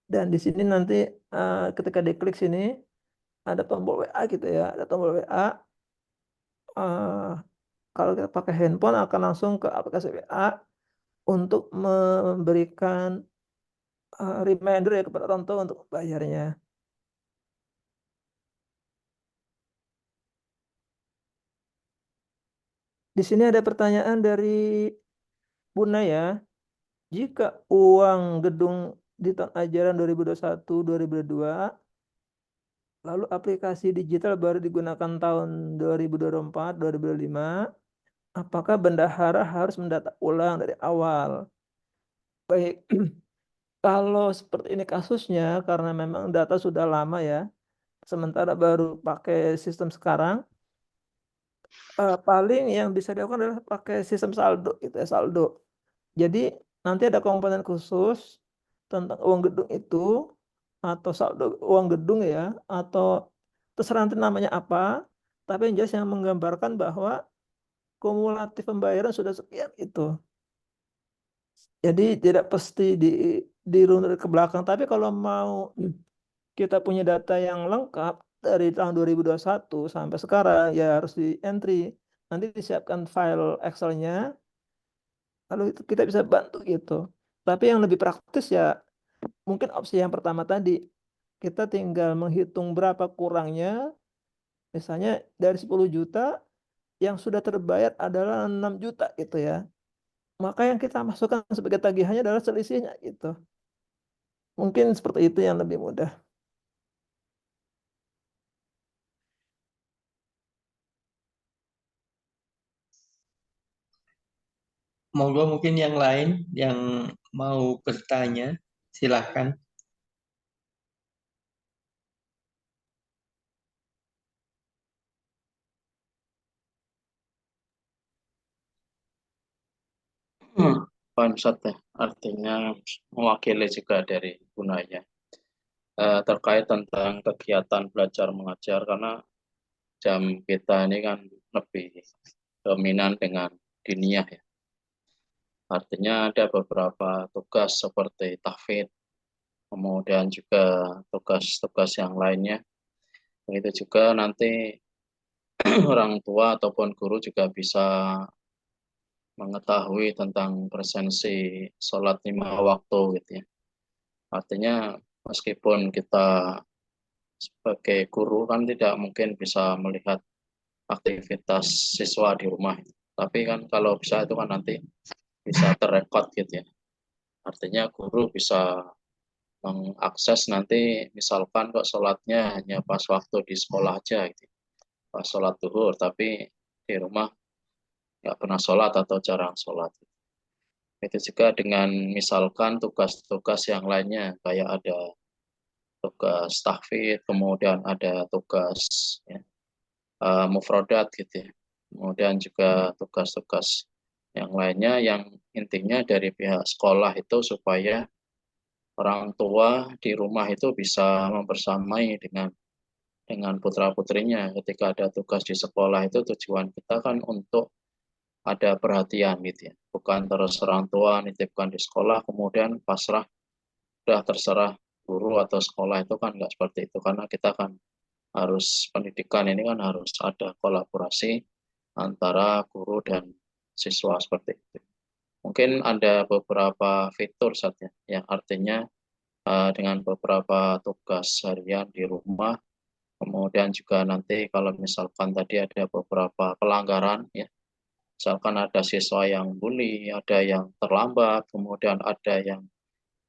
Dan di sini nanti ketika diklik sini ada tombol WA gitu ya, ada tombol WA. eh, Kalau kita pakai handphone akan langsung ke aplikasi WA untuk memberikan reminder ya kepada orang tua untuk bayarnya. Di sini ada pertanyaan dari Buna ya. Jika uang gedung di tahun ajaran 2021-2022, lalu aplikasi digital baru digunakan tahun 2024-2025, apakah bendahara harus mendata ulang dari awal? Baik, kalau seperti ini kasusnya, karena memang data sudah lama ya, sementara baru pakai sistem sekarang, paling yang bisa dilakukan adalah pakai sistem saldo, gitu ya, saldo. Jadi nanti ada komponen khusus tentang uang gedung itu, atau saldo uang gedung ya, atau terserah nanti namanya apa, tapi yang jelas yang menggambarkan bahwa kumulatif pembayaran sudah sekian itu. Jadi tidak pasti dirunut ke belakang, tapi kalau mau kita punya data yang lengkap dari tahun 2021 sampai sekarang ya harus di entry. Nanti disiapkan file Excel-nya, lalu itu kita bisa bantu gitu. Tapi yang lebih praktis ya mungkin opsi yang pertama tadi. Kita tinggal menghitung berapa kurangnya, misalnya dari 10 juta yang sudah terbayar adalah 6 juta gitu ya. Maka yang kita masukkan sebagai tagihannya adalah selisihnya gitu. Mungkin seperti itu yang lebih mudah. Monggo mungkin yang lain yang mau bertanya, silahkan. Pak Ustadz ya, artinya mewakili juga dari gunanya terkait tentang kegiatan belajar mengajar, karena jam kita ini kan lebih dominan dengan diniyah ya. Artinya ada beberapa tugas seperti tahfidz, kemudian juga tugas-tugas yang lainnya. Begitu juga nanti orang tua ataupun guru juga bisa mengetahui tentang presensi sholat 5 waktu gitu ya. Artinya meskipun kita sebagai guru kan tidak mungkin bisa melihat aktivitas siswa di rumah. Tapi kan kalau bisa itu kan nanti bisa terrekod gitu ya. Artinya guru bisa mengakses nanti misalkan kok sholatnya hanya pas waktu di sekolah aja gitu. Pas sholat duhur tapi di rumah nggak pernah sholat atau jarang sholat. Itu juga dengan misalkan tugas-tugas yang lainnya kayak ada tugas tahfidz, kemudian ada tugas ya, mufrodat gitu ya. Kemudian juga tugas-tugas yang lainnya yang intinya dari pihak sekolah itu supaya orang tua di rumah itu bisa membersamai dengan putra-putrinya ketika ada tugas di sekolah. Itu tujuan kita kan untuk ada perhatian gitu ya. Bukan terus orang tua nitipkan di sekolah kemudian pasrah udah terserah guru atau sekolah, itu kan nggak seperti itu, karena kita kan harus pendidikan ini kan harus ada kolaborasi antara guru dan siswa seperti itu. mungkin ada beberapa fitur saja yang artinya dengan beberapa tugas harian di rumah, kemudian juga nanti kalau misalkan tadi ada beberapa pelanggaran ya, misalkan ada siswa yang bully, ada yang terlambat, kemudian ada yang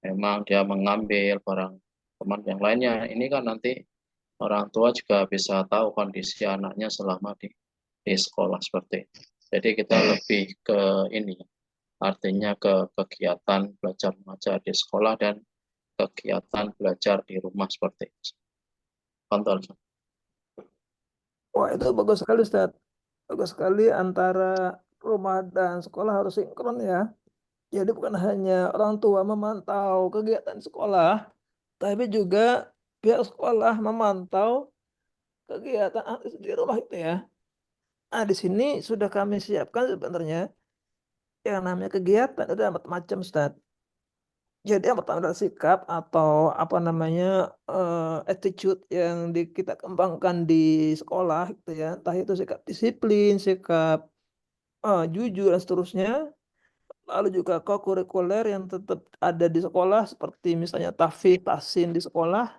memang dia mengambil barang teman yang lainnya, ini kan nanti orang tua juga bisa tahu kondisi anaknya selama di sekolah seperti itu. Jadi kita lebih ke ini, artinya ke kegiatan belajar mengajar di sekolah dan kegiatan belajar di rumah seperti itu. Kontrol. Wah, itu bagus sekali, Ustaz. Bagus sekali antara rumah dan sekolah harus sinkron ya. Jadi bukan hanya orang tua memantau kegiatan sekolah, tapi juga pihak sekolah memantau kegiatan anak di rumah itu ya. Nah, di sini sudah kami siapkan sebenarnya yang namanya kegiatan ada macam-macam, Ustaz. Jadi yang pertama adalah sikap atau apa namanya attitude yang kita kembangkan di sekolah gitu ya. Entah itu sikap disiplin, sikap jujur dan seterusnya. Lalu juga kokurikuler yang tetap ada di sekolah seperti misalnya tahfidz, tahsin di sekolah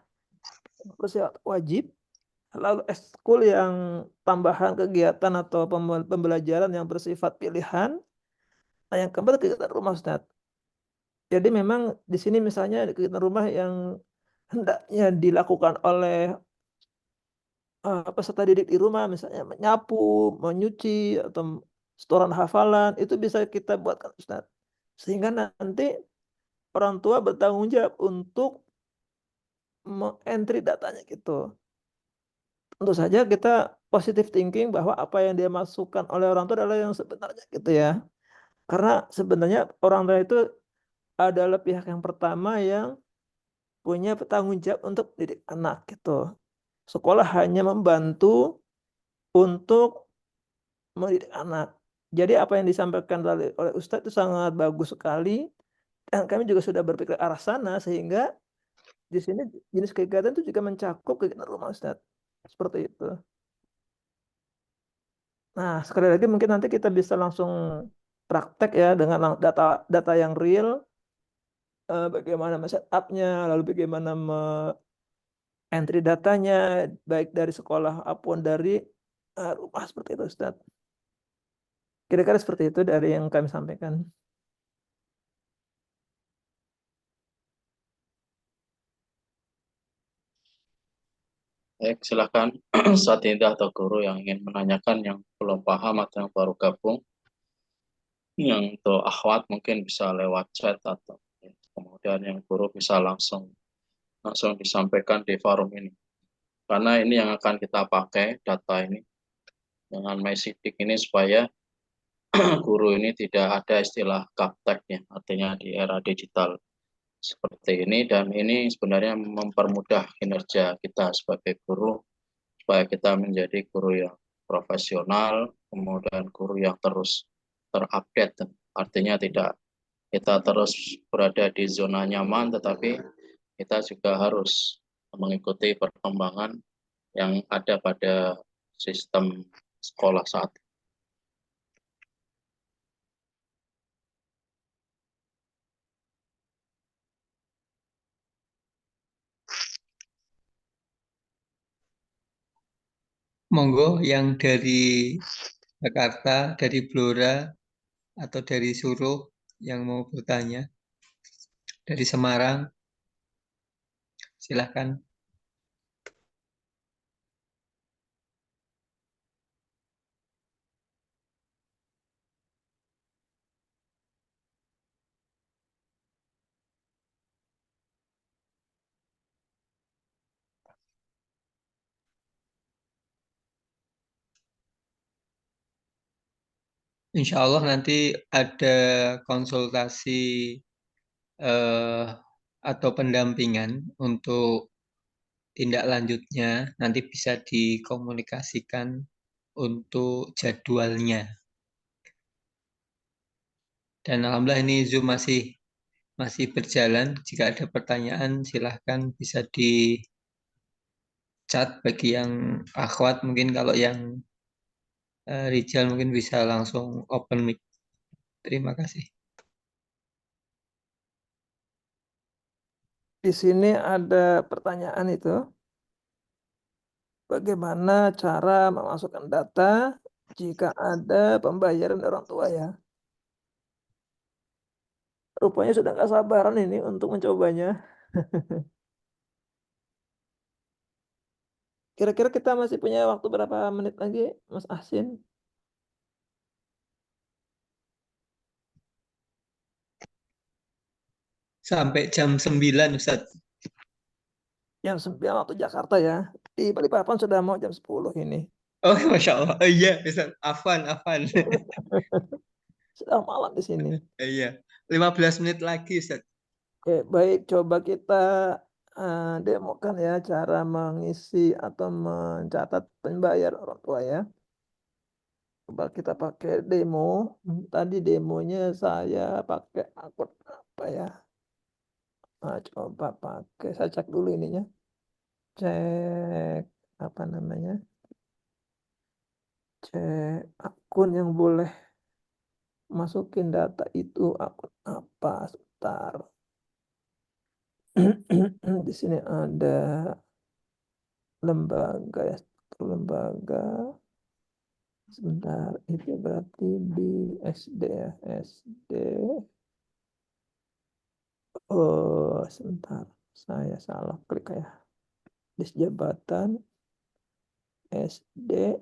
bersifat wajib. Lalu ekskul yang tambahan kegiatan atau pembelajaran yang bersifat pilihan. Nah, yang keempat kegiatan rumah, Ustaz. Jadi memang di sini misalnya kegiatan rumah yang hendaknya dilakukan oleh peserta didik di rumah, misalnya menyapu, menyuci, atau setoran hafalan, itu bisa kita buatkan, Ustaz. Sehingga nanti orang tua bertanggung jawab untuk entry datanya gitu. Tentu saja kita positive thinking bahwa apa yang dia masukkan oleh orang tua adalah yang sebenarnya gitu ya. Karena sebenarnya orang tua itu adalah pihak yang pertama yang punya tanggung jawab untuk didik anak gitu. Sekolah hanya membantu untuk mendidik anak. Jadi apa yang disampaikan oleh Ustadz itu sangat bagus sekali dan kami juga sudah berpikir arah sana sehingga di sini jenis kegiatan itu juga mencakup kegiatan rumah, Ustadz. Seperti itu. Nah, sekali lagi mungkin nanti kita bisa langsung praktek ya dengan data yang real, bagaimana setup-nya, lalu bagaimana entry datanya, baik dari sekolah maupun dari rumah seperti itu, Ustaz. Kira-kira seperti itu dari yang kami sampaikan. Baik, silakan Satinda atau guru yang ingin menanyakan yang belum paham atau yang baru gabung. Yang untuk akhwat mungkin bisa lewat chat atau kemudian yang guru bisa langsung disampaikan di forum ini. Karena ini yang akan kita pakai data ini dengan MySidik ini supaya guru ini tidak ada istilah gaptek ya, artinya di era digital seperti ini, dan ini sebenarnya mempermudah kinerja kita sebagai guru supaya kita menjadi guru yang profesional, kemudian guru yang terus terupdate, artinya tidak kita terus berada di zona nyaman, tetapi kita juga harus mengikuti perkembangan yang ada pada sistem sekolah saat ini. Monggo yang dari Jakarta, dari Blora, atau dari Suruh yang mau bertanya. Dari Semarang, silahkan. Insya Allah nanti ada konsultasi atau pendampingan untuk tindak lanjutnya. Nanti bisa dikomunikasikan untuk jadwalnya. Dan alhamdulillah ini Zoom masih berjalan. Jika ada pertanyaan silahkan bisa di chat bagi yang akhwat, mungkin kalau yang Rijal mungkin bisa langsung open mic. Terima kasih. Di sini ada pertanyaan itu. Bagaimana cara memasukkan data jika ada pembayaran orang tua ya? Rupanya sudah nggak sabaran ini untuk mencobanya. Kira-kira kita masih punya waktu berapa menit lagi, Mas Ahsin? Sampai jam 9, Ustaz. Jam 9 waktu Jakarta ya. Di Balikpapan sudah mau jam 10 ini. Oh, Masya Allah. Oh iya, Ustaz. Afwan, afwan. Sudah malam di sini. Iya. 15 menit lagi, Ustaz. Oke, baik. Coba kita demokan ya cara mengisi atau mencatat pembayar orang tua ya. Coba kita pakai demo. Tadi demonya saya pakai akun apa ya? Nah, coba pakai. Saya cek dulu ininya. Cek apa namanya? Cek akun yang boleh masukin data itu akun apa? Sebentar. Di sini ada lembaga ya, lembaga. Sebentar, itu berarti di SD ya, SD. Oh, sebentar, saya salah klik ya. Dis jabatan SD.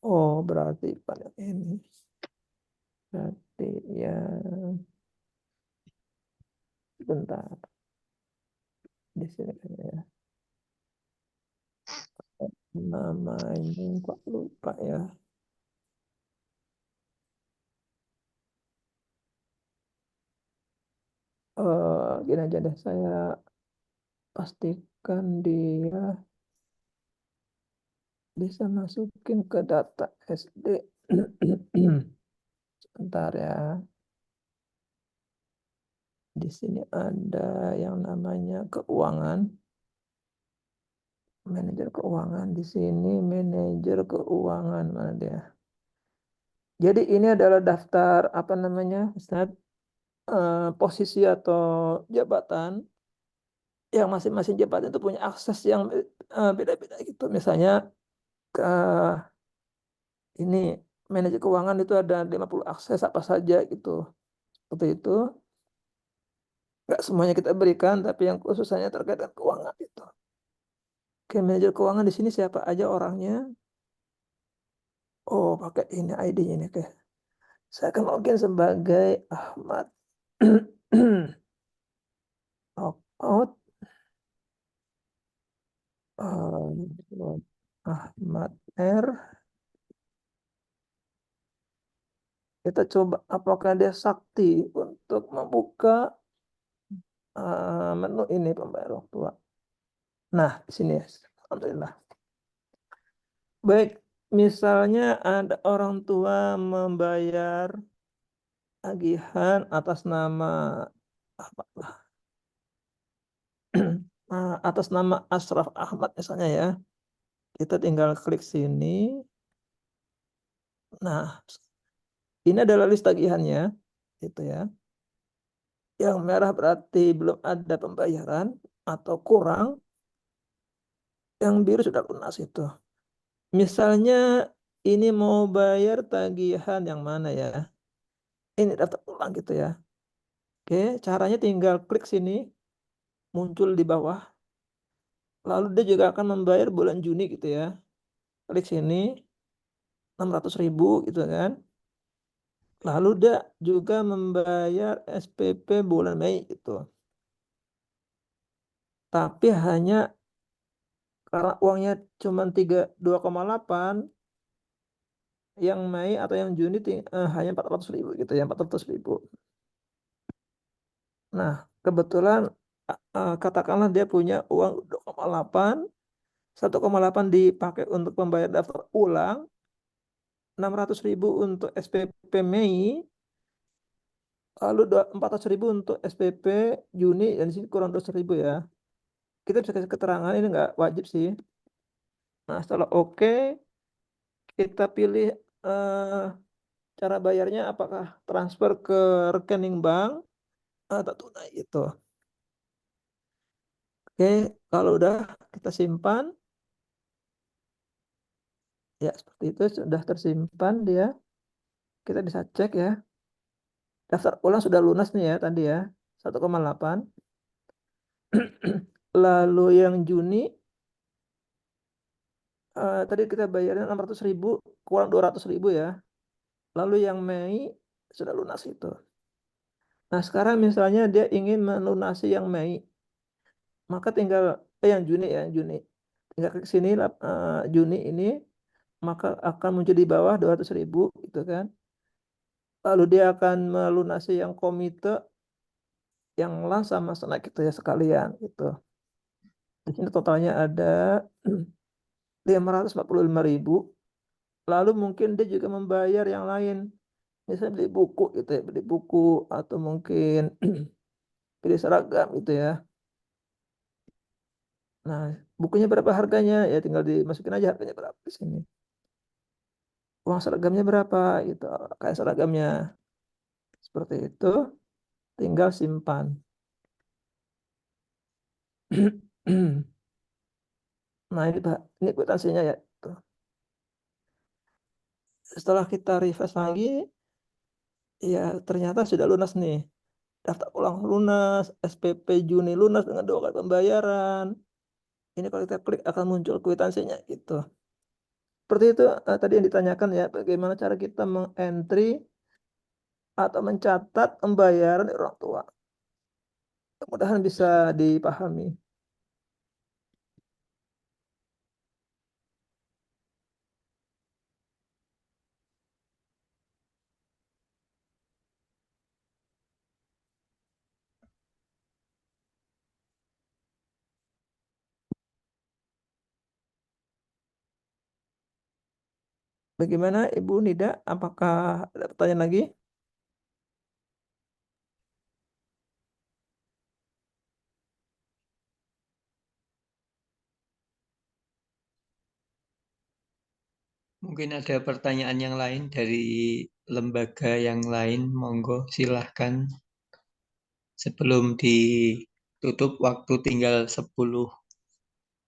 Oh, berarti pada ini. Berarti ya, sebentar. Di sini kan ya. Namanya kok lupa ya. Gini aja deh, saya pastikan dia bisa masukin ke data SD. Sebentar ya. Di sini ada yang namanya keuangan. Manajer keuangan di sini, manajer keuangan mana dia? Jadi ini adalah daftar apa namanya, Ustaz? Posisi atau jabatan yang masing-masing jabatan itu punya akses yang beda-beda gitu. Misalnya ke ini manajer keuangan itu ada 50 akses apa saja gitu. Seperti itu. Nggak semuanya kita berikan, tapi yang khusus hanya terkait dengan keuangan itu. Oke, manajer keuangan di sini siapa aja orangnya? Oh, pakai ini ID-nya ini. Oke. Saya akan login sebagai Ahmad. Out. Ahmad R. Kita coba apakah dia sakti untuk membuka menu ini pembayar orang tua. Nah, di sini ya. Alhamdulillah. Baik, misalnya ada orang tua membayar tagihan atas nama apa lah? Atas nama Ashraf Ahmad misalnya ya. Kita tinggal klik sini. Nah, ini adalah list tagihannya, gitu ya. Yang merah berarti belum ada pembayaran atau kurang. Yang biru sudah lunas itu. Misalnya ini mau bayar tagihan yang mana ya? Ini daftar ulang gitu ya. Oke, caranya tinggal klik sini, muncul di bawah. Lalu dia juga akan membayar bulan Juni gitu ya. Klik sini, 600.000 gitu kan. Lalu dia juga membayar SPP bulan Mei gitu. Tapi hanya karena uangnya cuma 2,8, yang Mei atau yang Juni hanya 400.000 gitu ya, 400.000. Nah, kebetulan katakanlah dia punya uang 2,8, 1,8 dipakai untuk membayar daftar ulang, 600.000 untuk SPP Mei, lalu 400.000 untuk SPP Juni, dan di sini kurang 200.000 ya. Kita bisa kasih keterangan, ini nggak wajib sih. Nah, setelah oke, kita pilih cara bayarnya apakah transfer ke rekening bank atau tunai itu. Oke, kalau udah kita simpan, ya seperti itu sudah tersimpan dia. Kita bisa cek ya. Daftar ulang sudah lunas nih ya tadi ya, 1,8. Lalu yang Juni tadi kita bayarnya 600.000 kurang 200.000 ya. Lalu yang Mei sudah lunas itu. Nah sekarang misalnya dia ingin melunasi yang Mei, maka tinggal yang Juni ya Juni. Tinggal klik sini Juni ini, maka akan muncul di bawah 200.000 gitu kan. Lalu dia akan melunasi yang komite, yang LAN sama Snack gitu ya sekalian gitu. Di sini totalnya ada 545.000. Lalu mungkin dia juga membayar yang lain. Misalnya beli buku gitu ya, beli buku atau mungkin beli seragam gitu ya. Nah, bukunya berapa harganya? Ya tinggal dimasukin aja harganya berapa di sini. Uang seragamnya berapa gitu. Kayak seragamnya seperti itu, tinggal simpan. Nah, ini Pak, ini kwitansinya ya. Tuh. Setelah kita refresh lagi, ya ternyata sudah lunas nih. Daftar ulang lunas, SPP Juni lunas dengan 2 kali pembayaran. Ini kalau kita klik akan muncul kwitansinya gitu. Seperti itu tadi yang ditanyakan ya, bagaimana cara kita mengentry atau mencatat pembayaran dari orang tua. Mudah-mudahan bisa dipahami. Bagaimana Ibu Nida? Apakah ada pertanyaan lagi? Mungkin ada pertanyaan yang lain dari lembaga yang lain, monggo silahkan. Sebelum ditutup, waktu tinggal 10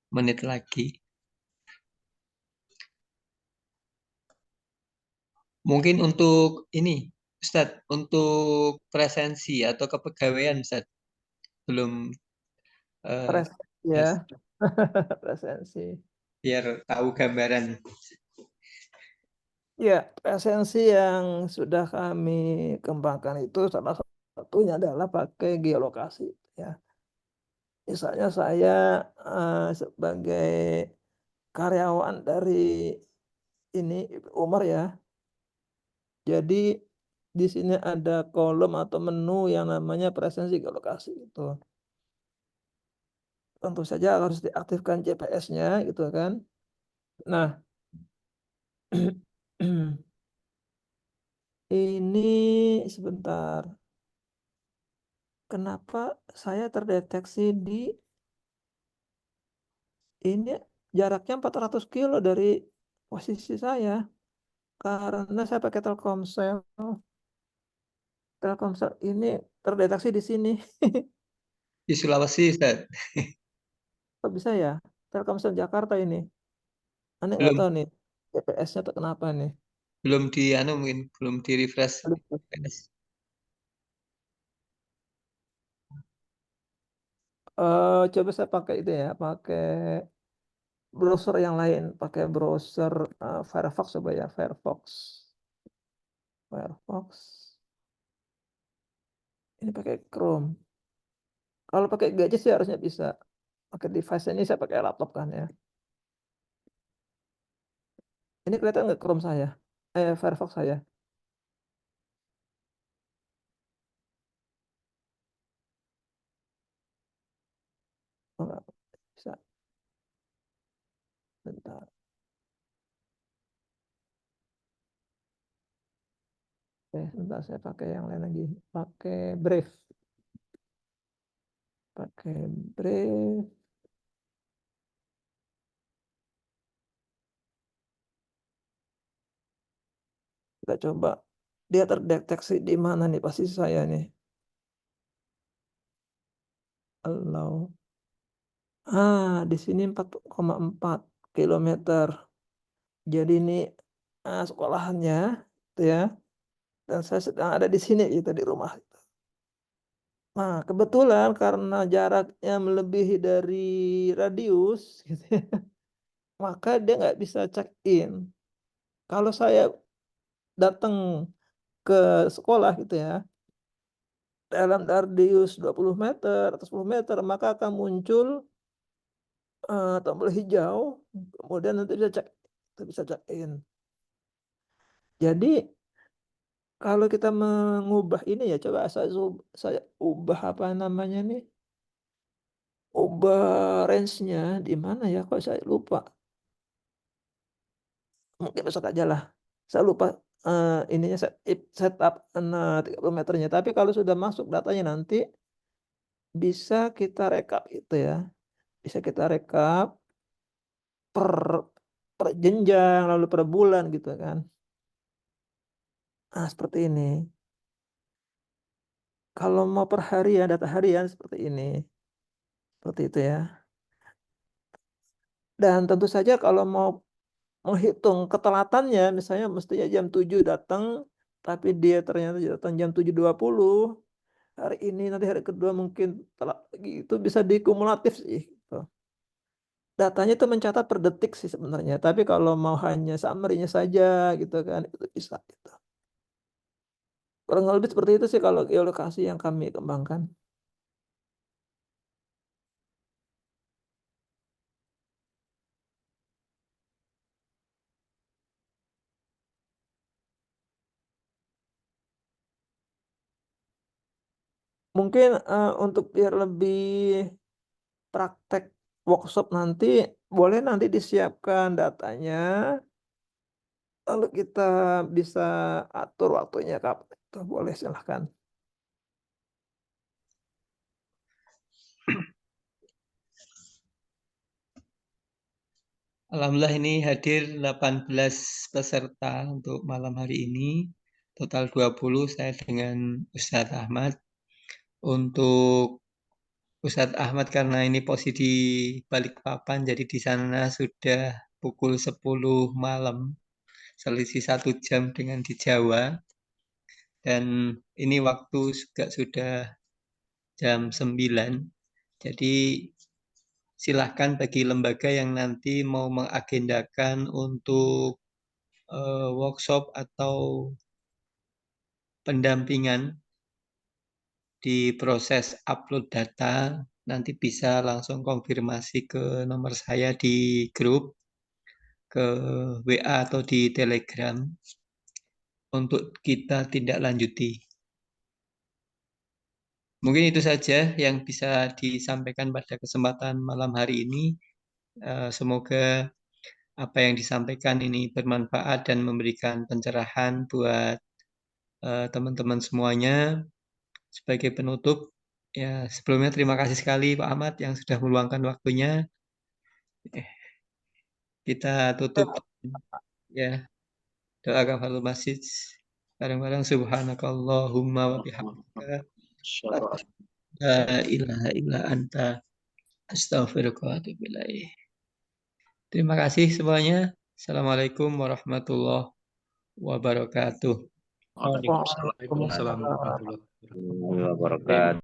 menit lagi. Mungkin untuk ini, Ustadz, untuk presensi atau kepegawaian, Ustadz, belum Presensi ya. jelas. Presensi. Biar tahu gambaran. Ya, presensi yang sudah kami kembangkan itu salah satunya adalah pakai geolokasi ya. Misalnya saya sebagai karyawan dari ini Umar ya. Jadi di sini ada kolom atau menu yang namanya presensi geolokasi itu. Tentu saja harus diaktifkan GPS-nya gitu kan. Nah, ini sebentar. Kenapa saya terdeteksi di ini jaraknya 400 kilo dari posisi saya? Karena saya pakai Telkomsel. Telkomsel ini terdeteksi di sini. Di Sulawesi, Ustadz. Kok bisa ya? Telkomsel Jakarta ini. Aneh nggak Belum tahu nih. GPS-nya tuh kenapa nih? belum di anu mungkin belum di refresh. Coba saya pakai itu ya, pakai browser yang lain, pakai browser Firefox coba ya, Firefox. Firefox. Ini pakai Chrome. Kalau pakai gadget sih harusnya bisa. Pakai device ini saya pakai laptop kan ya. Ini kelihatan nggak Chrome saya? Firefox saya. Oh, nggak bisa. Bentar. Bentar saya pakai yang lain lagi. Pakai Brave. Pakai Brave. Kita coba dia terdeteksi di mana nih posisi saya nih. Kalau di sini 4,4 kilometer. Jadi ini sekolahannya, gitu ya. Dan saya sedang ada di sini gitu di rumah. Nah, kebetulan karena jaraknya melebihi dari radius, gitu ya, maka dia nggak bisa check in. Kalau saya datang ke sekolah gitu ya, dalam radius 20 meter atau 10 meter, maka akan muncul tombol hijau, kemudian nanti bisa check in. Jadi kalau kita mengubah ini ya, coba saya ubah apa namanya nih, ubah range-nya di mana ya, kok saya lupa. Mungkin besok aja lah. Saya lupa ininya setup 30 meternya. Tapi kalau sudah masuk datanya nanti bisa kita rekap itu ya. Bisa kita rekap per per jenjang lalu per bulan gitu kan. Nah, seperti ini. Kalau mau per harian, data harian seperti ini. Seperti itu ya. Dan tentu saja kalau mau menghitung ketelatannya, misalnya mestinya jam 7 datang, tapi dia ternyata datang jam 7.20, hari ini nanti hari kedua mungkin telat lagi, itu bisa dikumulatif sih, gitu. Datanya itu mencatat per detik sih sebenarnya, tapi kalau mau hanya summary-nya saja gitu kan, itu bisa gitu. Kurang lebih seperti itu sih kalau geolokasi yang kami kembangkan. Mungkin untuk biar lebih praktek workshop nanti, boleh nanti disiapkan datanya, lalu kita bisa atur waktunya kapan itu, boleh silahkan. Alhamdulillah ini hadir 18 peserta untuk malam hari ini. Total 20, saya dengan Ustadz Ahmad. Untuk Ustadz Ahmad karena ini posisi di Balikpapan, jadi di sana sudah pukul 10 malam, selisih 1 jam dengan di Jawa. Dan ini waktu juga sudah jam 9. Jadi silahkan bagi lembaga yang nanti mau mengagendakan untuk workshop atau pendampingan di proses upload data, nanti bisa langsung konfirmasi ke nomor saya di grup, ke WA atau di Telegram untuk kita tindak lanjuti. Mungkin itu saja yang bisa disampaikan pada kesempatan malam hari ini. Semoga apa yang disampaikan ini bermanfaat dan memberikan pencerahan buat teman-teman semuanya. Sebagai penutup, ya sebelumnya terima kasih sekali Pak Ahmad yang sudah meluangkan waktunya. Kita tutup ya doa kafaratul masjid bareng-bareng. Subhanakallahumma wa bihamdika la ilaha illa anta astaghfiruka wa atubu ilaik. Terima kasih semuanya. Assalamualaikum warahmatullahi wabarakatuh. Waalaikumsalam. Waalaikumsalam warahmatullahi wabarakatuh. wabarakatuh.